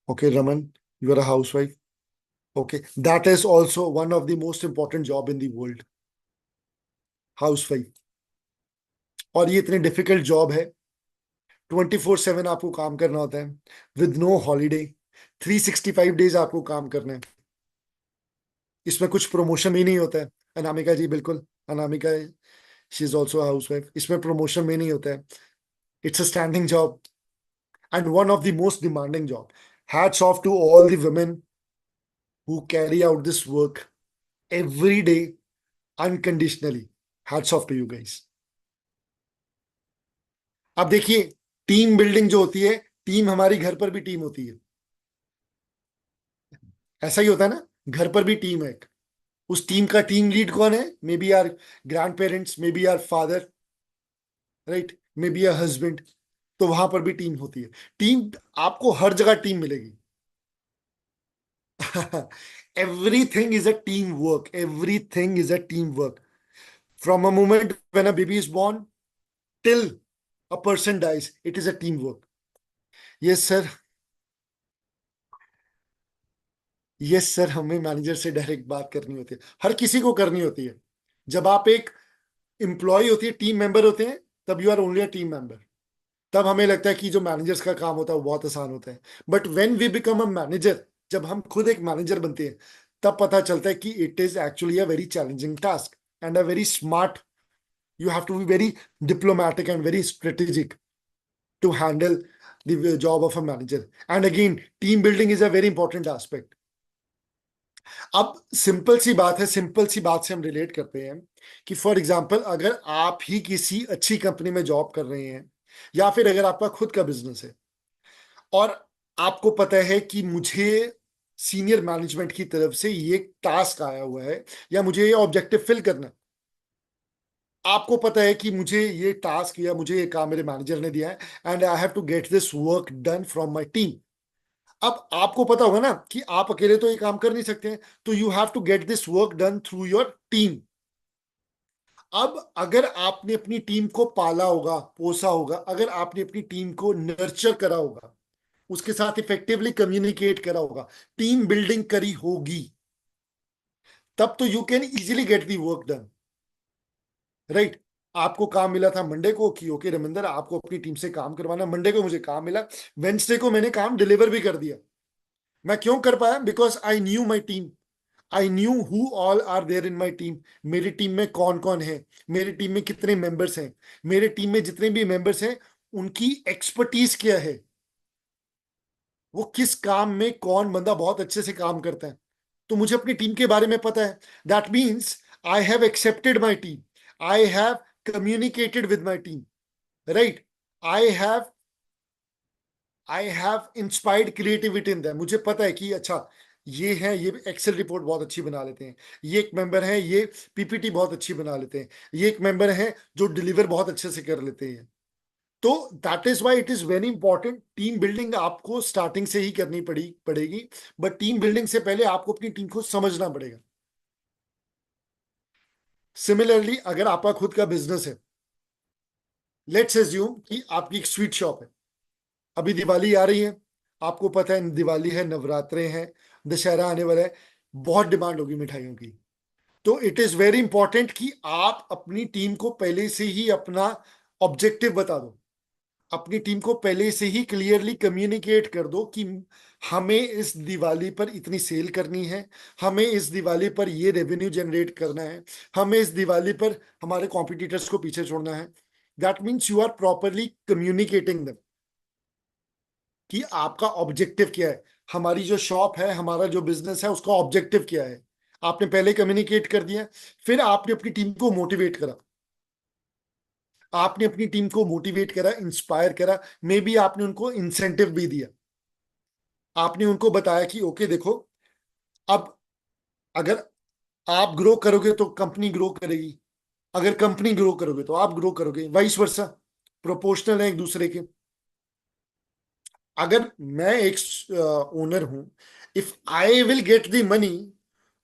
S1: Okay. Raman, you are a housewife. Okay. That is also one of the most important job in the world. Housewife. और ये इतनी difficult job है। 24/7 आपको काम करना होता है, with no holiday. 365 days आपको काम करना है। इसमें कुछ प्रमोशन भी नहीं होता है। अनामिका जी, बिल्कुल। Anamika, she is also house wife. इसमें प्रमोशन भी नहीं होता है। It's a standing job and one of the most demanding job. Hats off to all the women who carry out this work every day unconditionally. Hats off to you guys. अब देखिए, team building जो होती है, team हमारी घर पर भी team होती है। ऐसा ही होता है ना, घर पर भी टीम है एक। उस टीम का टीम लीड कौन है? Maybe our grandparents, maybe our father, right, maybe our husband. तो वहां पर भी टीम होती है। टीम, आपको हर जगह टीम मिलेगी। Everything is a teamwork. Everything is a teamwork. From a moment when a baby is born till a person dies, it is a teamwork. Yes, sir. Yes sir, हमें manager से direct बात करनी होती है, हर किसी को करनी होती है। जब आप एक एम्प्लॉय होती है, टीम मेंबर होते हैं, तब you are only a team member. तब हमें लगता है कि जो मैनेजर्स का काम होता है वो बहुत आसान होता है। But when we become a manager, जब हम खुद एक मैनेजर बनते हैं, तब पता चलता है कि it is actually a very challenging task and a very smart. You have to be very diplomatic and very strategic to handle the job of a manager. And again, team building is a very important aspect. अब simple सी बात है, simple सी बात से हम relate करते हैं कि for example, अगर आप ही किसी अच्छी कंपनी में जॉब कर रहे हैं, या फिर अगर आपका खुद का बिजनेस है, और आपको पता है कि मुझे सीनियर मैनेजमेंट की तरफ से ये टास्क आया हुआ है, या मुझे ये ऑब्जेक्टिव फिल करना है। आपको पता है कि मुझे ये टास्क या मुझे ये काम मेरे मैनेजर ने दिया है, and I have to get this work done from my team. अब आपको पता होगा ना कि आप अकेले तो ये काम कर नहीं सकते हैं, तो you have to get this work done through your team. अब अगर आपने अपनी टीम को पाला होगा, पोसा होगा, अगर आपने अपनी टीम को नर्चर करा होगा, उसके साथ इफेक्टिवली कम्युनिकेट करा होगा, टीम बिल्डिंग करी होगी, तब तो you can easily get the work done, right. आपको काम मिला था मंडे को कि ओके रविंदर, आपको अपनी टीम से काम करवाना। मंडे को मुझे काम मिला, वेंसडे को मैंने काम डिलीवर भी कर दिया। मैं क्यों कर पाया? Because I knew my team. I knew who all are there in my team. मेरी टीम में कौन कौन है, मेरी टीम में कितने मेंबर्स हैं, मेरे टीम में जितने भी मेंबर्स हैं उनकी एक्सपर्टीज क्या है, वो किस काम में कौन बंदा बहुत अच्छे से काम करता है। तो मुझे अपनी टीम के बारे में पता है। That means I have accepted my team, I have communicated with my team, right? I have I have inspired creativity in them. मुझे पता है कि अच्छा, ये है, ये एक्सेल रिपोर्ट बहुत अच्छी बना लेते हैं, ये एक मेंबर है, ये पीपीटी बहुत अच्छी बना लेते हैं, ये एक मेंबर है जो डिलीवर बहुत अच्छे से कर लेते हैं। तो that is why it is very important. Team building आपको स्टार्टिंग से ही करनी पड़ेगी। बट टीम बिल्डिंग से पहले आपको अपनी टीम को समझना पड़ेगा। सिमिलरली, अगर आपका खुद का बिजनेस है, लेट्स एज्यूम कि आपकी एक स्वीट शॉप है, अभी दिवाली आ रही है, आपको पता है दिवाली है, नवरात्रे हैं, दशहरा आने वाला है, बहुत डिमांड होगी मिठाइयों की। तो इट इज वेरी इंपॉर्टेंट कि आप अपनी टीम को पहले से ही अपना ऑब्जेक्टिव बता दो, अपनी टीम को पहले से ही क्लियरली कम्युनिकेट कर दो कि हमें इस दिवाली पर इतनी सेल करनी है, हमें इस दिवाली पर ये रेवेन्यू जनरेट करना है, हमें इस दिवाली पर हमारे कॉम्पिटिटर्स को पीछे छोड़ना है। That means you are properly communicating them कि आपका ऑब्जेक्टिव क्या है, हमारी जो शॉप है, हमारा जो बिजनेस है, उसका ऑब्जेक्टिव क्या है। आपने पहले कम्युनिकेट कर दिया, फिर आपने अपनी टीम को मोटिवेट करा, आपने अपनी टीम को मोटिवेट करा, इंस्पायर करा, मे बी आपने उनको इंसेंटिव भी दिया, आपने उनको बताया कि ओके देखो, अब अगर आप ग्रो करोगे तो कंपनी ग्रो करेगी, अगर कंपनी ग्रो करोगे तो आप ग्रो करोगे, वाइस वर्सा, प्रोपोर्शनल है एक दूसरे के। अगर मैं एक ओनर हूं, if I will get the money,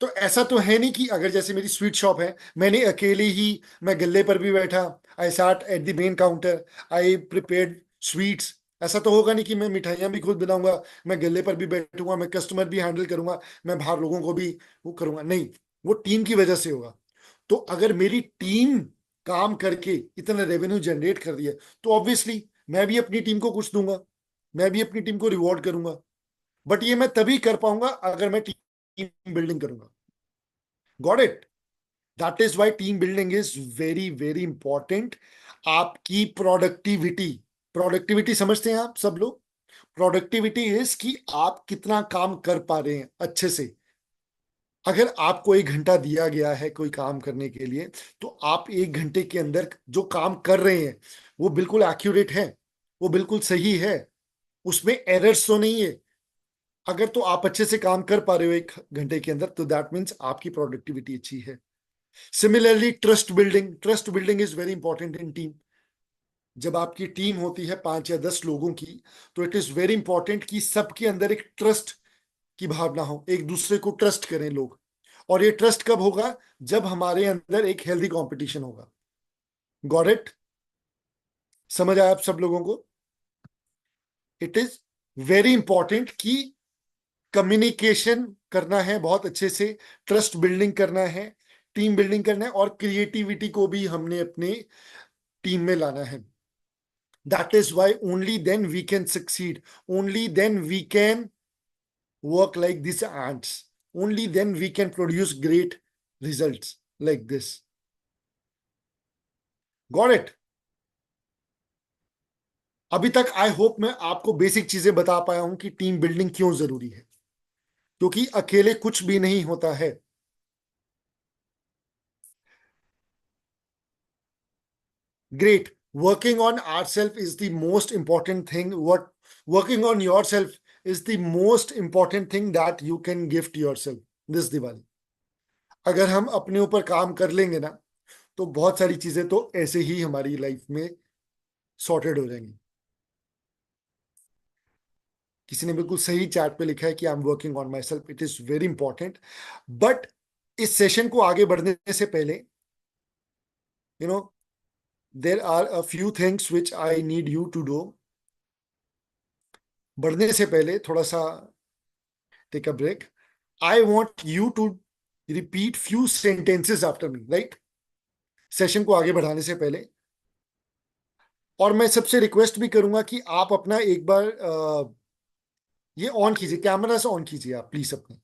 S1: तो ऐसा तो है नहीं कि अगर जैसे मेरी स्वीट शॉप है, मैंने अकेले ही, मैं गल्ले पर भी बैठा, I sat at the main counter, I prepared sweets, ऐसा तो होगा नहीं कि मैं मिठाइयाँ भी खुद बनाऊंगा, मैं गल्ले पर भी बैठूंगा, मैं कस्टमर भी हैंडल करूंगा, मैं बाहर लोगों को भी वो करूंगा, नहीं, वो टीम की वजह से होगा। तो अगर मेरी टीम काम करके इतना रेवेन्यू जनरेट कर दिया, तो ऑब्वियसली मैं भी अपनी टीम को कुछ दूंगा, मैं भी अपनी टीम को रिवॉर्ड करूंगा। बट ये मैं तभी कर पाऊंगा अगर मैं टीम बिल्डिंग करूंगा। Got it? That is why team building is very very important. आपकी प्रोडक्टिविटी, प्रोडक्टिविटी समझते हैं आप सब लोग? प्रोडक्टिविटी इज कि आप कितना काम कर पा रहे हैं अच्छे से। अगर आपको 1 घंटा दिया गया है कोई काम करने के लिए, तो आप 1 घंटे के अंदर जो काम कर रहे हैं वो बिल्कुल एक्यूरेट है, वो बिल्कुल सही है, उसमें एरर्स तो नहीं है। अगर तो आप अच्छे से काम कर पा रहे हो 1 घंटे के अंदर, तो दैट मीन्स आपकी प्रोडक्टिविटी अच्छी है। Similarly trust building, trust building is very important in team. जब आपकी टीम होती है 5 या 10 लोगों की, तो इट इज वेरी इंपॉर्टेंट कि सबके अंदर एक ट्रस्ट की भावना हो, एक दूसरे को ट्रस्ट करें लोग। और ये ट्रस्ट कब होगा? जब हमारे अंदर एक हेल्दी कंपटीशन होगा। Got it? समझ आया आप सब लोगों को? इट इज वेरी इंपॉर्टेंट कि कम्युनिकेशन करना है बहुत अच्छे से, ट्रस्ट बिल्डिंग करना है, टीम बिल्डिंग करना है, और क्रिएटिविटी को भी हमने अपने टीम में लाना है। That is why only then we can succeed, only then we can work like these ants, only then we can produce great results like this. Got it? अभी तक आई होप मैं आपको बेसिक चीजें बता पाया हूं कि टीम बिल्डिंग क्यों जरूरी है, क्योंकि अकेले कुछ भी नहीं होता है। Great. Working on our self is the most important thing, what working on your self is the most important thing that you can gift your self this Diwali. अगर हम अपने ऊपर काम कर लेंगे ना, तो बहुत सारी चीजें तो ऐसे ही हमारी लाइफ में सॉर्टेड हो जाएंगी। किसी ने बिल्कुल सही चैट पे लिखा है कि I am working on my self, it is very important. But इस सेशन को आगे बढ़ने से पहले, you know, there are a few things which I need you to do. बढ़ने से पहले थोड़ा सा take a break. I want you to repeat few sentences after me, right? Session को आगे बढ़ाने से पहले। और मैं सबसे रिक्वेस्ट भी करूंगा कि आप अपना एक बार ये ऑन कीजिए, कैमरा से ऑन कीजिए आप प्लीज अपने।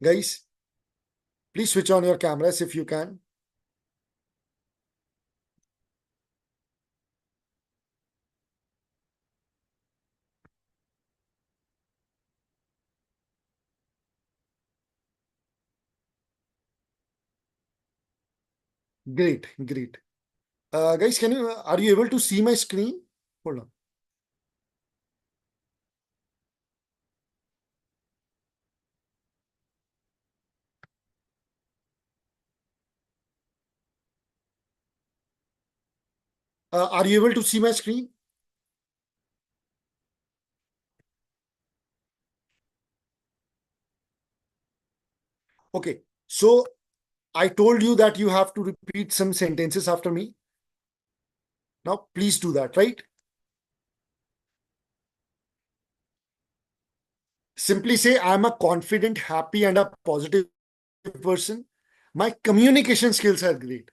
S1: Guys, please switch on your cameras if you can. Great, great. Guys, are you able to see my screen? Hold on. Are you able to see my screen? Okay. So I told you that you have to repeat some sentences after me. Now, please do that, right? Simply say, I'm a confident, happy, and a positive person. My communication skills are great.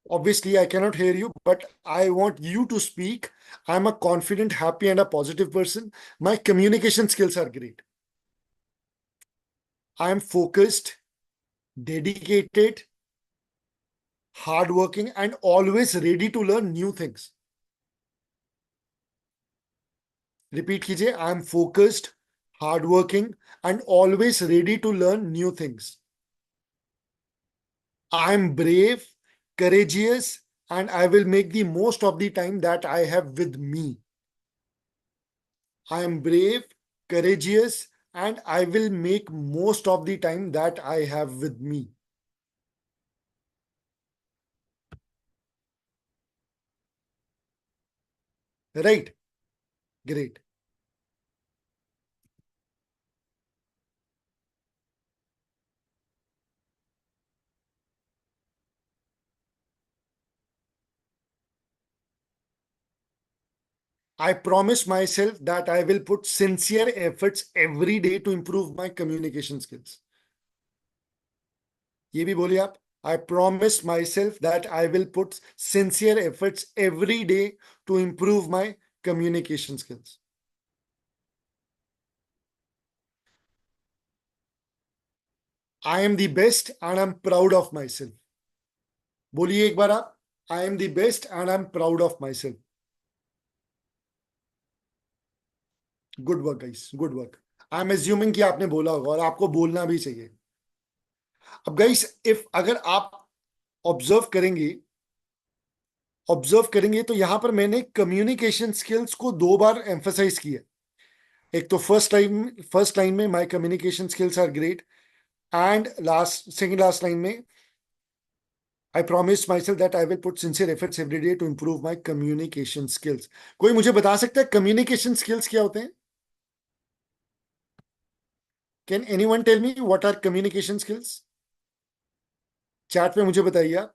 S1: Obviously, I cannot hear you, but I want you to speak. I'm a confident, happy, and a positive person. My communication skills are great. I am focused, dedicated, hardworking, and always ready to learn new things. Repeat कीजिए. I am focused, hardworking, and always ready to learn new things. I am brave, courageous, and I will make the most of the time that I have with me. I am brave, courageous, and I will make most of the time that I have with me. Right? Great. I promise myself that I will put sincere efforts every day to improve my communication skills. ये भी बोलिए आप. I promise myself that I will put sincere efforts every day to improve my communication skills. I am the best and I'm proud of myself. बोलिए एक बार आप. I am the best and I'm proud of myself. Good work guys, good work. I am assuming कि आपने बोला होगा और आपको बोलना भी चाहिए. अब गाइस, इफ अगर आप ऑब्जर्व करेंगे तो यहां पर मैंने कम्युनिकेशन स्किल्स को दो बार एम्फसाइज किया. एक तो फर्स्ट लाइन में my communication skills are great, and second last line में I promise myself that I will put sincere efforts every day to improve my communication skills. कोई मुझे बता सकता है कम्युनिकेशन स्किल्स क्या होते हैं? Can anyone tell me what are communication skills? Chat पे मुझे बताइए आप.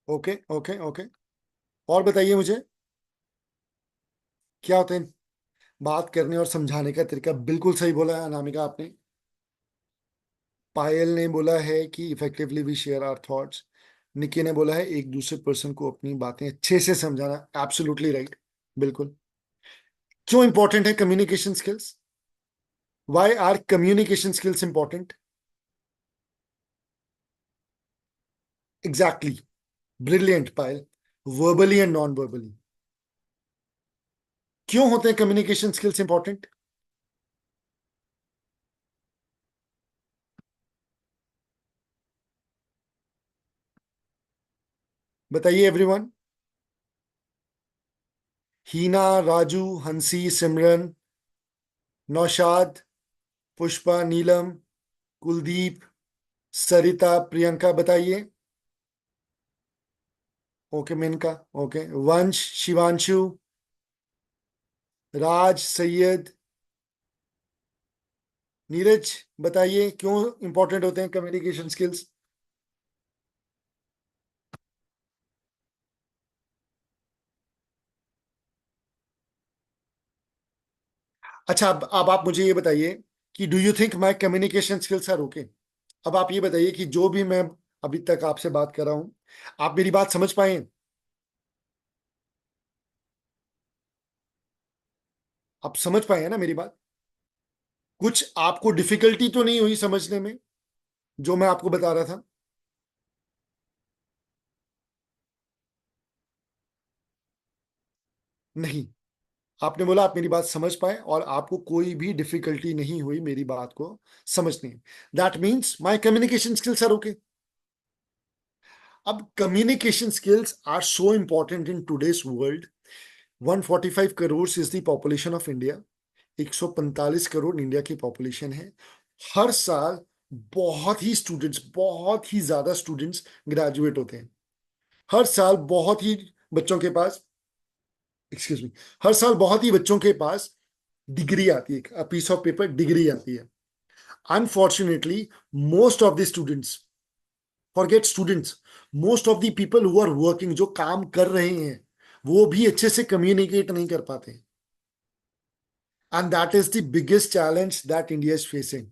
S1: Okay okay okay. और बताइए मुझे क्या होते हैं. बात करने और समझाने का तरीका. बिल्कुल सही बोला है अनामिका आपने. पायल ने बोला है कि effectively we share our thoughts. Nikki ने बोला है एक दूसरे पर्सन को अपनी बातें अच्छे से समझाना. Absolutely right. बिल्कुल. क्यों इंपॉर्टेंट है communication skills? Why are communication skills important? Exactly. Brilliant Payal. Verbally and non verbally. क्यों होते हैं कम्युनिकेशन स्किल्स इंपॉर्टेंट? बताइए एवरीवन. हीना, राजू, हंसी, सिमरन, नौशाद, पुष्पा, नीलम, कुलदीप, सरिता, प्रियंका, बताइए. ओके मेनका. ओके. वंश, शिवांशु, राज, सैयद, नीरज, बताइए क्यों इंपॉर्टेंट होते हैं कम्युनिकेशन स्किल्स? अच्छा, अब आप मुझे ये बताइए कि do you think my communication skills are okay? अब आप ये बताइए कि जो भी मैं अभी तक आपसे बात कर रहा हूं, आप मेरी बात समझ पाए? आप समझ पाए हैं ना मेरी बात? कुछ आपको डिफिकल्टी तो नहीं हुई समझने में जो मैं आपको बता रहा था? नहीं. आपने बोला आप मेरी बात समझ पाए और आपको कोई भी डिफिकल्टी नहीं हुई मेरी बात को समझने में. That means my communication skills are okay. अब communication skills are so important in today's world 145 crore is the population of India. 145 crore India की पॉपुलेशन है। हर साल बहुत ही ज्यादा स्टूडेंट्स ग्रेजुएट होते हैं। हर साल बहुत ही बच्चों के पास, एक्सक्यूज मी, हर साल बहुत ही बच्चों के पास डिग्री आती है, पीस ऑफ पेपर डिग्री आती है। Unfortunately most of the students, forget students, most of the people who are working, जो काम कर रहे हैं, वो भी अच्छे से कम्युनिकेट नहीं कर पाते। And that is the biggest challenge that India is facing.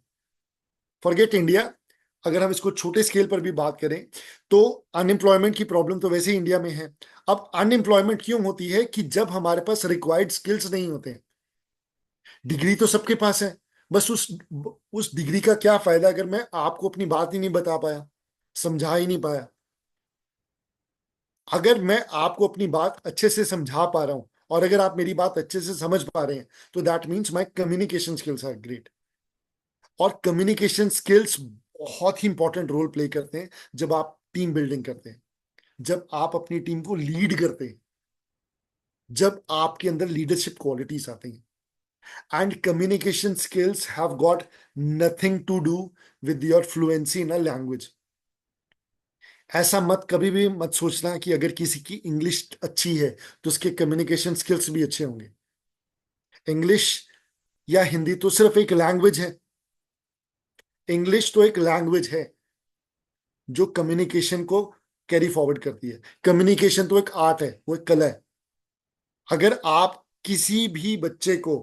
S1: Forget India, अगर हम इसको छोटे स्केल पर भी बात करें तो अनएम्प्लॉयमेंट की प्रॉब्लम तो वैसे ही इंडिया में है। अब अनएम्प्लॉयमेंट क्यों होती है? कि जब हमारे पास रिक्वायर्ड स्किल्स नहीं होते हैं। डिग्री तो सबके पास है, बस उस डिग्री का क्या फायदा अगर मैं आपको अपनी बात ही नहीं बता पाया, समझा ही नहीं पाया। अगर मैं आपको अपनी बात अच्छे से समझा पा रहा हूं और अगर आप मेरी बात अच्छे से समझ पा रहे हैं, तो that means my communication skills are great. और कम्युनिकेशन स्किल्स बहुत ही इंपॉर्टेंट रोल प्ले करते हैं जब आप टीम बिल्डिंग करते हैं, जब आप अपनी टीम को लीड करते हैं, जब आपके अंदर लीडरशिप क्वालिटीज आती हैं। And communication skills have got nothing to do with your fluency in a language. ऐसा मत कभी भी मत सोचना कि अगर किसी की इंग्लिश अच्छी है तो उसके कम्युनिकेशन स्किल्स भी अच्छे होंगे। इंग्लिश या हिंदी तो सिर्फ एक लैंग्वेज है। इंग्लिश तो एक लैंग्वेज है जो कम्युनिकेशन को कैरी फॉरवर्ड करती है। कम्युनिकेशन तो एक आर्ट है, वो एक कला है। अगर आप किसी भी बच्चे को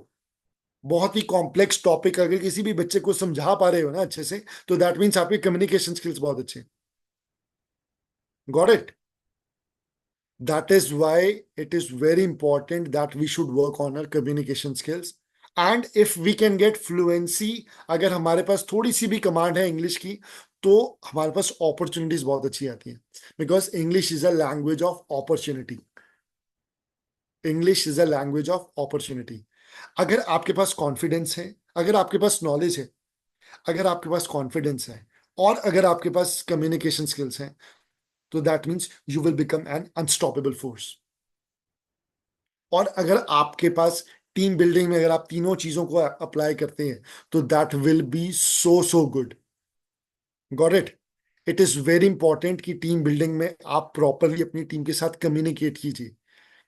S1: बहुत ही कॉम्प्लेक्स टॉपिक अगर किसी भी बच्चे को समझा पा रहे हो ना अच्छे से, तो दैट मीन्स आपके कम्युनिकेशन स्किल्स बहुत अच्छे हैं। Got it? That is why it is very important that we should work on our communication skills. And if we can get fluency, अगर हमारे पास थोड़ी सी भी कमांड है इंग्लिश की, तो हमारे पास अपॉर्चुनिटीज बहुत अच्छी आती हैं। Because English is a language of opportunity. English is a language of opportunity. अगर आपके पास कॉन्फिडेंस है, अगर आपके पास नॉलेज है, अगर आपके पास कॉन्फिडेंस है, और अगर आपके पास कम्युनिकेशन स्किल्स हैं, तो that means you will become an unstoppable force. और अगर आपके पास टीम बिल्डिंग में अगर आप तीनों चीजों को अप्लाई करते हैं, तो that will be so so good. Got it? It is very important कि टीम बिल्डिंग में आप प्रॉपरली अपनी टीम के साथ कम्युनिकेट कीजिए।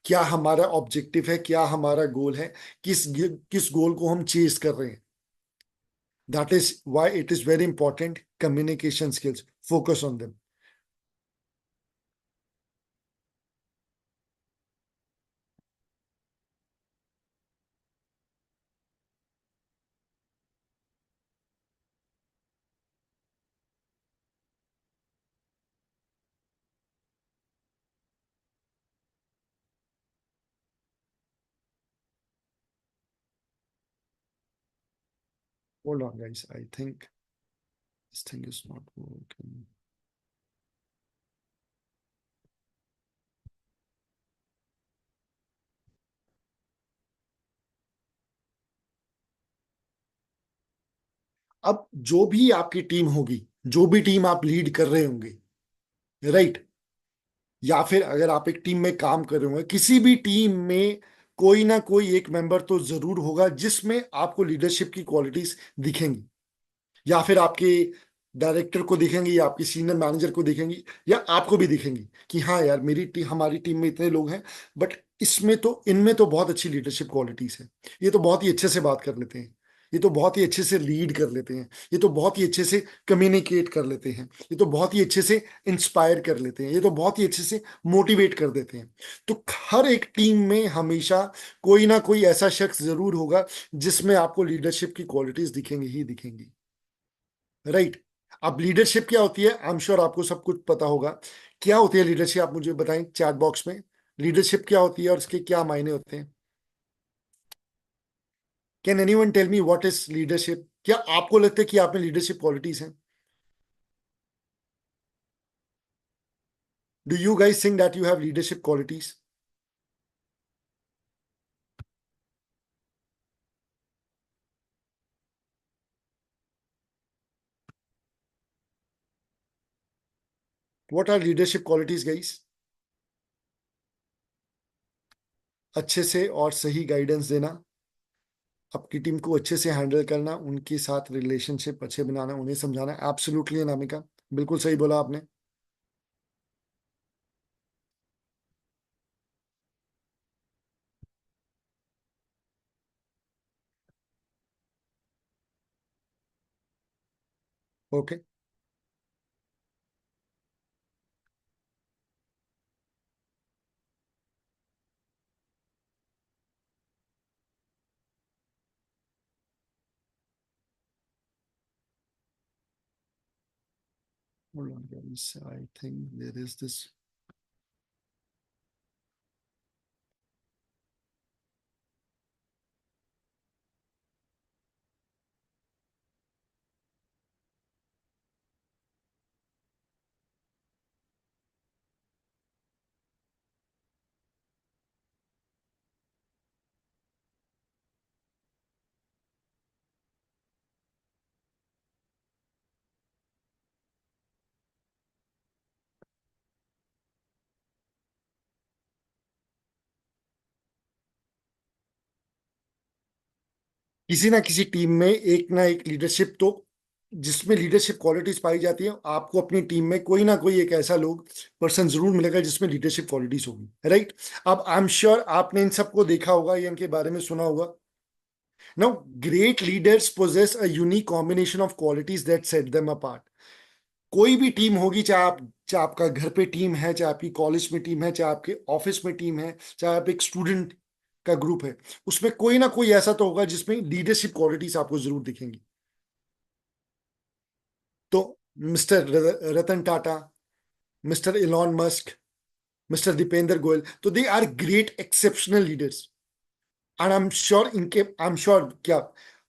S1: क्या हमारा ऑब्जेक्टिव है, क्या हमारा गोल है, किस किस गोल को हम चेज कर रहे हैं। That is why it is very important communication skills, focus on them. Hold on guys, I think this thing is not working. अब जो भी आपकी टीम होगी, जो भी टीम आप लीड कर रहे होंगे, राइट, या फिर अगर आप एक टीम में काम कर रहे होंगे, किसी भी टीम में कोई ना कोई एक मेंबर तो जरूर होगा जिसमें आपको लीडरशिप की क्वालिटीज दिखेंगी। या फिर आपके डायरेक्टर को दिखेंगी, या आपके सीनियर मैनेजर को दिखेंगी, या आपको भी दिखेंगी कि हाँ यार, मेरी टीम, हमारी टीम में इतने लोग हैं, बट इसमें तो, इनमें तो बहुत अच्छी लीडरशिप क्वालिटीज है। ये तो बहुत ही अच्छे से बात कर लेते हैं, ये तो बहुत ही अच्छे से लीड कर लेते हैं, ये तो बहुत ही अच्छे से कम्युनिकेट कर लेते हैं, ये तो बहुत ही अच्छे से इंस्पायर कर लेते हैं, ये तो बहुत ही अच्छे से मोटिवेट कर देते हैं। तो हर एक टीम में हमेशा कोई ना कोई ऐसा शख्स जरूर होगा जिसमें आपको लीडरशिप की क्वालिटीज दिखेंगी ही दिखेंगी। राइट? अब लीडरशिप क्या होती है, आई एम श्योर आपको सब कुछ पता होगा। क्या होती है लीडरशिप, आप मुझे बताएं चैट बॉक्स में। लीडरशिप क्या होती है और इसके क्या मायने होते हैं? Can anyone tell me what is leadership? क्या आपको लगता है कि आप में लीडरशिप क्वालिटीज हैं? Do you guys think that you have leadership qualities? What are leadership qualities guys? अच्छे से और सही गाइडेंस देना, आपकी टीम को अच्छे से हैंडल करना, उनके साथ रिलेशनशिप अच्छे बनाना, उन्हें समझाना। एब्सोल्युटली अनामिका, बिल्कुल सही बोला आपने। Okay. Hold on, guys. I think there is this. किसी ना किसी टीम में एक ना एक लीडरशिप तो, जिसमें लीडरशिप क्वालिटीज पाई जाती है, आपको अपनी टीम में कोई ना कोई एक ऐसा लोग पर्सन जरूर मिलेगा जिसमें लीडरशिप क्वालिटीज होगी, राइट। अब आई एम श्योर आपने इन सबको देखा होगा या इनके बारे में सुना होगा। Now, great leaders possess a unique combination of qualities that set them apart. कोई भी टीम होगी, चाहे आपका घर पे टीम है, चाहे आपकी कॉलेज में टीम है, चाहे आपके ऑफिस में टीम है, चाहे आप एक स्टूडेंट का ग्रुप है, उसमें कोई ना कोई ऐसा तो होगा जिसमें लीडरशिप क्वालिटीज आपको जरूर दिखेंगी। तो mister Ratan Tata, mister Elon Musk, mister Deepinder Goyal, तो they are great exceptional leaders. And I am sure क्या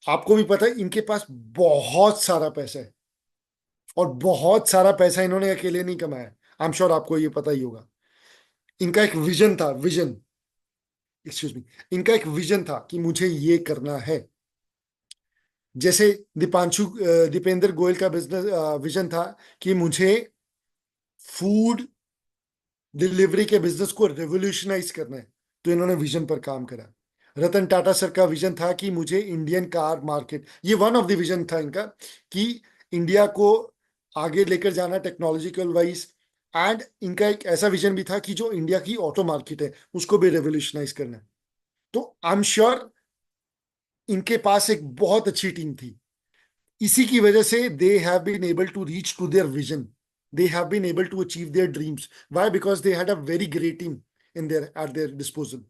S1: आपको भी पता है, इनके पास बहुत सारा पैसा है, और बहुत सारा पैसा इन्होंने अकेले नहीं कमाया। आई एम श्योर आपको ये पता ही होगा। इनका एक विजन था, विजन, एक्सक्यूज मी, इनका एक विजन था कि मुझे ये करना है। जैसे दीपेंद्र गोयल का बिजनेस विजन था कि मुझे फूड डिलीवरी के बिजनेस को रेवोल्यूशनाइज करना है, तो इन्होंने विजन पर काम करा। रतन टाटा सर का विजन था कि मुझे इंडियन कार मार्केट, ये वन ऑफ द विजन था इनका, कि इंडिया को आगे लेकर जाना टेक्नोलॉजिकल वाइज। एंड इनका एक ऐसा विजन भी था कि जो इंडिया की ऑटो मार्केट है उसको भी रेवोल्यूशनाइज करना है। तो आई एम श्योर इनके पास एक बहुत अच्छी टीम थी। इसी की वजह से they have been able to reach to their vision, they have been able to achieve their dreams. Why? Because they had a very great team in their at their disposal.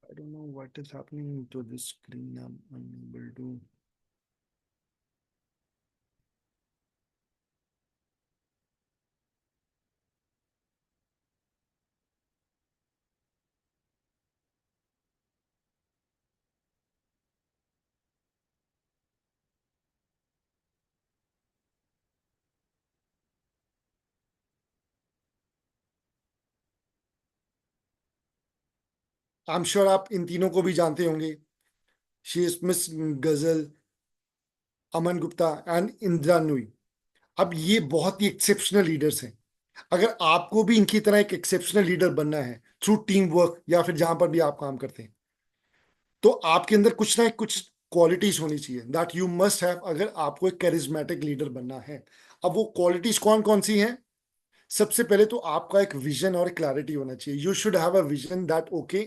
S1: I don't know what is happening to this screen. I'm unable to. I am sure आप इन तीनों को भी जानते होंगे। She is miss गजल, Aman Gupta and Indira Nooyi. अब ये बहुत ही एक्सेप्शनल लीडर्स हैं। अगर आपको भी इनकी तरह एक एक्सेप्शनल लीडर बनना है थ्रू टीम वर्क या फिर जहां पर भी आप काम करते हैं, तो आपके अंदर कुछ ना कुछ क्वालिटीज होनी चाहिए दैट यू मस्ट हैव, अगर आपको एक कैरिज्मेटिक लीडर बनना है। अब वो क्वालिटीज कौन कौन सी हैं? सबसे पहले तो आपका एक विजन और क्लैरिटी होना चाहिए। You should have a vision that okay,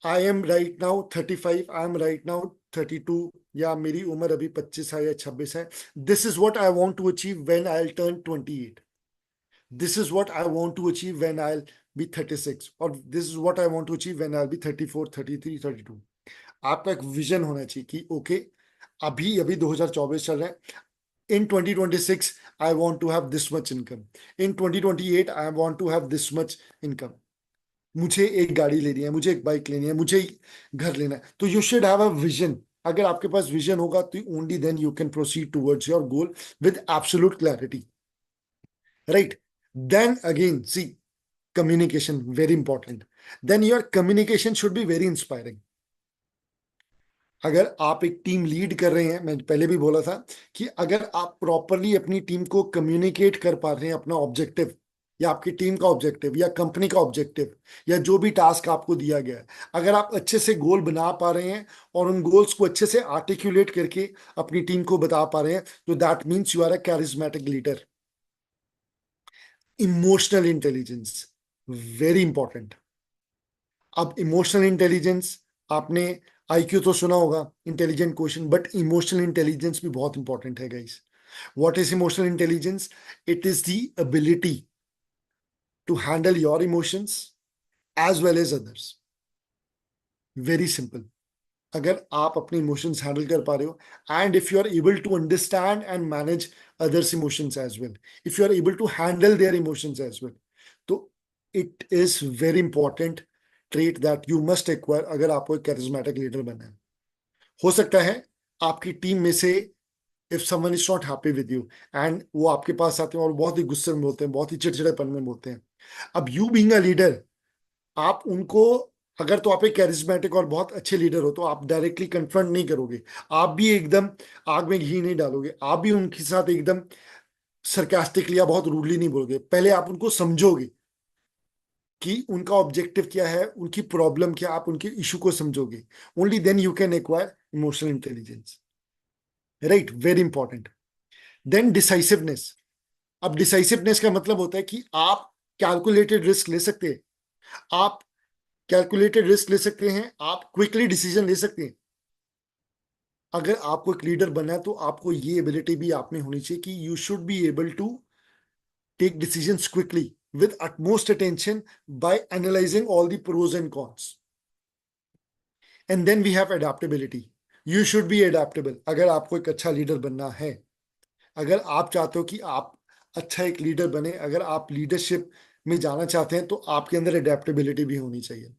S1: I M right now 35, I am right now 32, या मेरी उम्र अभी 25 है या 26 है। This is what I want to achieve when I turn 28। This is what I want to achieve when I be 36, और this is what I want to achieve when I be 34, 33, 32। आपका एक विजन होना चाहिए कि okay, अभी अभी 2024 चल रहा है। In 2026 I want to have this much income, in 2028 I want to have this much income। मुझे एक गाड़ी लेनी है, मुझे एक बाइक लेनी है, मुझे घर लेना है। तो you should have a vision. अगर आपके पास विजन होगा तो only then you can proceed towards your goal with absolute clarity, right. Then again see, communication very important. Then your communication should be very inspiring. अगर आप एक team lead कर रहे हैं, मैं पहले भी बोला था कि अगर आप प्रॉपरली अपनी टीम को कम्युनिकेट कर पा रहे हैं अपना ऑब्जेक्टिव, या आपकी टीम का ऑब्जेक्टिव, या कंपनी का ऑब्जेक्टिव, या जो भी टास्क आपको दिया गया है, अगर आप अच्छे से गोल बना पा रहे हैं और उन गोल्स को अच्छे से आर्टिकुलेट करके अपनी टीम को बता पा रहे हैं, तो that means you are a charismatic leader. Emotional intelligence very important. अब इमोशनल इंटेलिजेंस, आपने आईक्यू तो सुना होगा, intelligent question, but emotional intelligence भी बहुत इंपॉर्टेंट है guys. What is emotional intelligence? It is the ability to handle your emotions as well as others. Very simple. अगर आप अपने इमोशंस हैंडल कर पा रहे हो, and if you are able to understand and manage others emotions as well, if you are able to handle their emotions as well, तो it is very important trait that you must acquire अगर आपको एक charismatic leader बनना है. हो सकता है आपकी टीम में से if someone is not happy with you, and वो आपके पास आते हैं और बहुत ही गुस्से में बोलते हैं, बहुत ही चिड़चिड़ेपन में बोलते हैं. अब यू बीइंग अ लीडर, आप उनको, अगर तो आप एक कैरिज्मेटिक और बहुत अच्छे लीडर हो, तो आप डायरेक्टली कन्फ्रंट नहीं करोगे. आप भी एकदम आग में घी नहीं डालोगे. आप भी उनके साथ एकदम सरकास्टिकली या बहुत रूडली नहीं बोलोगे. पहले आप उनको समझोगे कि उनका ऑब्जेक्टिव क्या है, उनकी प्रॉब्लम क्या, आप उनके इशू को समझोगे. Only then you can acquire emotional intelligence. Right, very important. Then decisiveness. अब डिसाइसिवनेस का मतलब होता है कि आप कैलकुलेटेड रिस्क ले सकते हैं. आप कैलकुलेटेड रिस्क ले सकते हैं, आप क्विकली डिसीजन ले सकते हैं. अगर आपको एक लीडर बनना है, तो आपको ये एबिलिटी भी आप में होनी चाहिए कि you should be able to take decisions quickly with utmost attention by analyzing all the pros and cons. And then we have adaptability. You should be adaptable. अगर आपको एक अच्छा लीडर बनना है, अगर आप चाहते हो कि आप अच्छा एक लीडर बने, अगर आप लीडरशिप में जाना चाहते हैं, तो आपके अंदर एडेप्टेबिलिटी भी होनी चाहिए.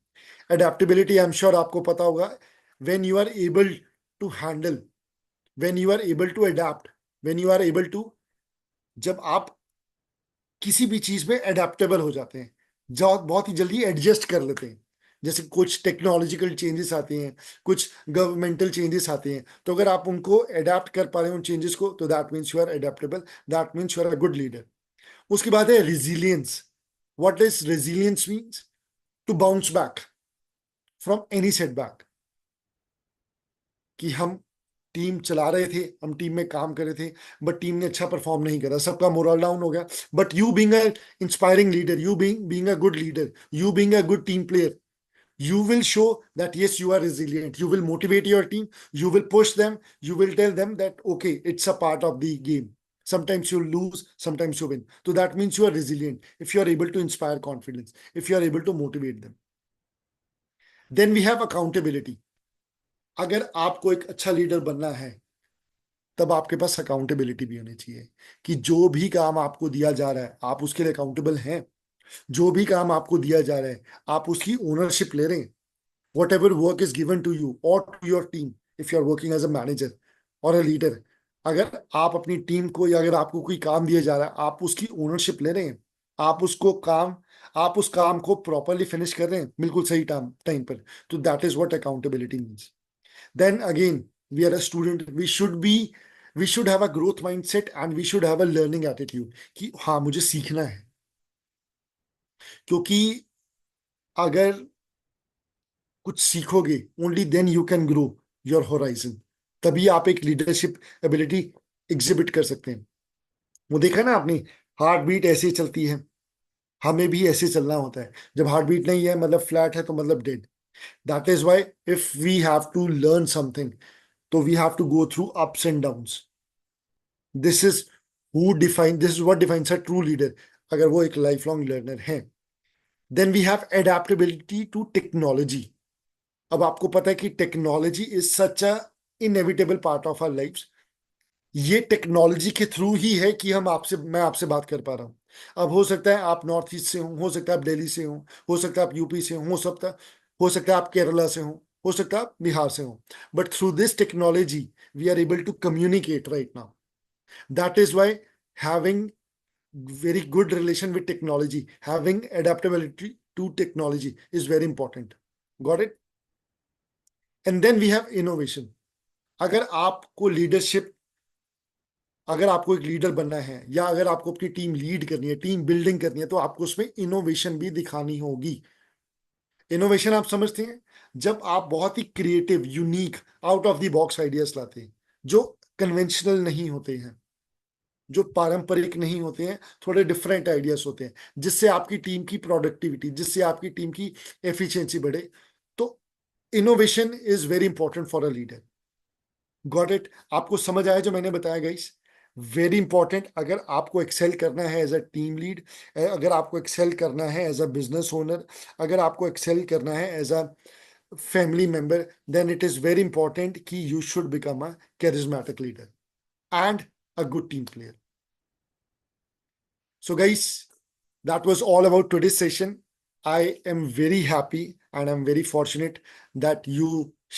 S1: एडेप्टेबिलिटी आई एम श्योर आपको पता होगा. When you are able to handle, when you are able to adapt, when you are able to, जब आप किसी भी चीज में एडेप्टेबल हो जाते हैं, जो बहुत ही जल्दी एडजस्ट कर लेते हैं. जैसे कुछ टेक्नोलॉजिकल चेंजेस आते हैं, कुछ गवर्नमेंटल चेंजेस आते हैं, तो अगर आप उनको अडेप्ट कर पा रहे हैं उन चेंजेस को, तो that means you are adaptable, that means you are a good leader. उसके बाद है resilience. What is resilience means? To bounce back from any setback. कि हम टीम चला रहे थे, हम टीम में काम कर रहे थे, बट टीम ने अच्छा परफॉर्म नहीं करा, सबका मोरल डाउन हो गया. But you being a inspiring leader, you being a good leader, you being a good team player, you will show that yes, you are resilient. You will motivate your team, you will push them, you will tell them that okay, it's a part of the game. Sometimes you lose, sometimes you win. So that means you are resilient if you are able to inspire confidence, if you are able to motivate them. Then we have accountability. अगर आपको एक अच्छा leader बनना है, तब आपके पास accountability भी होनी चाहिए कि जो भी काम आपको दिया जा रहा है, आप उसके लिए अकाउंटेबल हैं. जो भी काम आपको दिया जा रहा है, आप उसकी ओनरशिप ले रहे हैं. Whatever work is given to you or to your team, if you are working as a manager or a leader, अगर आप अपनी टीम को, या अगर आपको कोई काम दिया जा रहा है, आप उसकी ओनरशिप ले रहे हैं, आप उसको काम, आप उस काम को प्रॉपरली फिनिश कर रहे हैं बिल्कुल सही टाइम टाइम पर, तो that is what accountability means. Then again, we are a student, we should have a growth mindset and we should have a learning attitude कि हाँ, मुझे सीखना है. क्योंकि अगर कुछ सीखोगे, only then you can grow your horizon. तभी आप एक लीडरशिप एबिलिटी एग्जिबिट कर सकते हैं. वो देखा ना आपने, हार्ट बीट ऐसे ही चलती है, हमें भी ऐसे चलना होता है. जब हार्ट बीट नहीं है मतलब फ्लैट है, तो मतलब dead. That is why if we have to learn something, तो we have to go through ups and downs. This is this is what defines a true leader, अगर वो एक लाइफ लॉन्ग लर्नर है. Then we have adaptability to technology. अब आपको पता है कि technology is such a inevitable part of our life. ये टेक्नोलॉजी के थ्रू ही है कि मैं आपसे बात कर पा रहा हूं. अब हो सकता है आप नॉर्थ ईस्ट से हो सकता है आप दिल्ली से हो सकता है आप यूपी से हो सकता है आप केरला से हो सकता है आप बिहार से हो. But through this technology we are able to communicate right now. That is why having very good relation with technology, having adaptability to technology is very important. Got it? And then we have innovation. अगर आपको leadership, अगर आपको एक leader बनना है या अगर आपको अपनी टीम लीड करनी है, टीम बिल्डिंग करनी है, तो आपको उसमें इनोवेशन भी दिखानी होगी। इनोवेशन आप समझते हैं, जब आप बहुत ही creative, unique, out of the box ideas लाते हैं, जो कन्वेंशनल नहीं होते हैं, जो पारंपरिक नहीं होते हैं, थोड़े डिफरेंट आइडियाज होते हैं, जिससे आपकी टीम की प्रोडक्टिविटी, जिससे आपकी टीम की एफिशिएंसी बढ़े। तो innovation is very important for a leader. Got it? आपको समझ आया जो मैंने बताया गाइस? Very important. अगर आपको एक्सेल करना है एज अ टीम लीड, अगर आपको एक्सेल करना है एज अ बिजनेस ओनर, अगर आपको एक्सेल करना है as a family member, then it is very important कि you should become a charismatic leader and a good team player. So guys, that was all about today's session. I am very happy and I'm very fortunate that you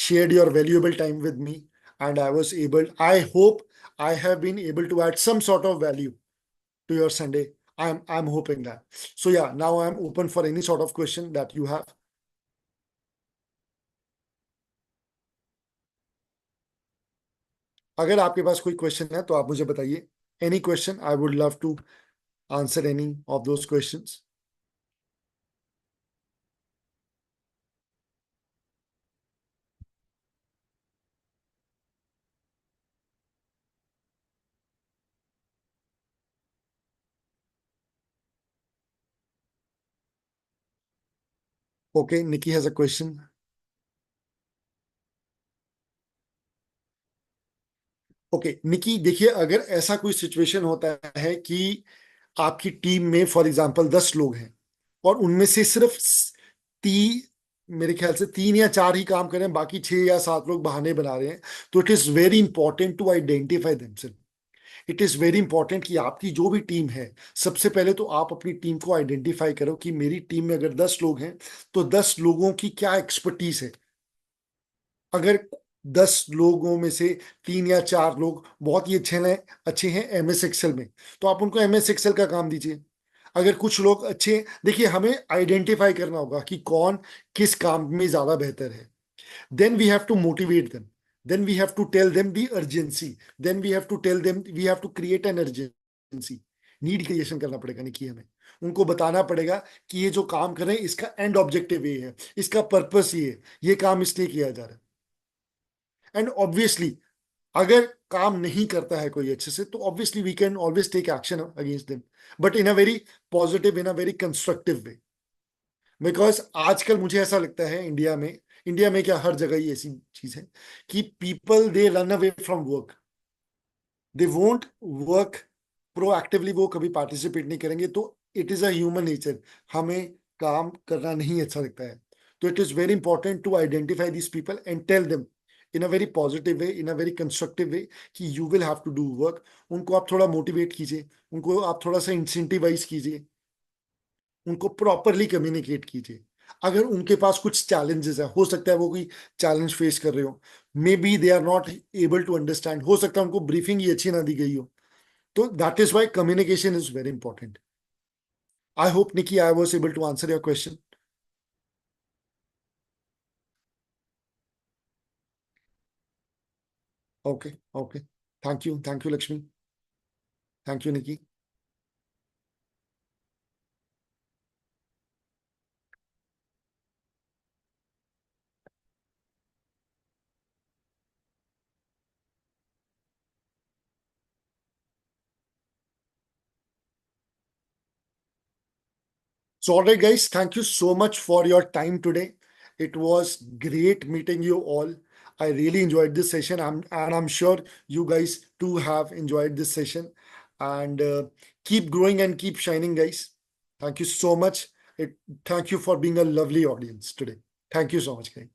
S1: shared your valuable time with me, and I hope I have been able to add some sort of value to your Sunday. I'm hoping that. So yeah, now I'm open for any sort of question that you have. अगर आपके पास कोई question है तो आप मुझे बताइए। Any question, I would love to answer any of those questions. Okay, Nikki has a question. Okay Nikki, देखिए, अगर ऐसा कोई सिचुएशन होता है कि आपकी टीम में फॉर एग्जांपल 10 लोग हैं और उनमें से सिर्फ ती मेरे ख्याल से 3 या 4 ही काम कर रहे हैं, बाकी 6 या 7 लोग बहाने बना रहे हैं, तो it is very important to identify themselves. It is very important कि आपकी जो भी टीम है, सबसे पहले तो आप अपनी टीम को आइडेंटिफाई करो कि मेरी टीम में अगर 10 लोग हैं तो 10 लोगों की क्या एक्सपर्टीज है। अगर 10 लोगों में से 3 या 4 लोग बहुत ही अच्छे हैं एमएस एक्सेल में, तो आप उनको एमएस एक्सेल का काम दीजिए। अगर कुछ लोग अच्छे हैं, देखिए, हमें आइडेंटिफाई करना होगा कि कौन किस काम में ज्यादा बेहतर है। Then we have to motivate them, then we have to tell them the urgency, then we have to tell them, we have to create an urgency. Need creation करना पड़ेगा नहीं कि हमें उनको बताना पड़ेगा कि ये जो काम कर रहे हैं इसका एंड ऑब्जेक्टिव ये है, इसका पर्पस ये है, ये काम इसलिए किया जा रहा है। एंड ऑब्वियसली अगर काम नहीं करता है कोई अच्छे से, तो obviously we can always take action against them, but in a very positive, in a very constructive way. Because आजकल मुझे ऐसा लगता है इंडिया में क्या, हर जगह ही ऐसी चीज है कि people they run away from work, they won't work proactively, वो कभी पार्टिसिपेट नहीं करेंगे। तो it is a human nature, हमें काम करना नहीं अच्छा लगता है। तो it is very important to identify this people and tell them in a very positive way, in a very constructive way कि you will have to do work. उनको आप थोड़ा मोटिवेट कीजिए, उनको आप थोड़ा सा इंसेंटिवाइज कीजिए, उनको प्रॉपरली कम्युनिकेट कीजिए। अगर उनके पास कुछ चैलेंजेस है, हो सकता है वो कोई चैलेंज फेस कर रहे हो, maybe they are not able to understand, हो सकता है उनको ब्रीफिंग ही अच्छी ना दी गई हो। तो that is why communication is very important. I hope Nikki I was able to answer your question. Okay, okay, thank you Lakshmi, thank you Nikki. So, all right, guys, thank you so much for your time today. It was great meeting you all. I really enjoyed this session, and I'm sure you guys too have enjoyed this session. And keep growing and keep shining, guys. Thank you so much. Thank you for being a lovely audience today. Thank you so much, guys.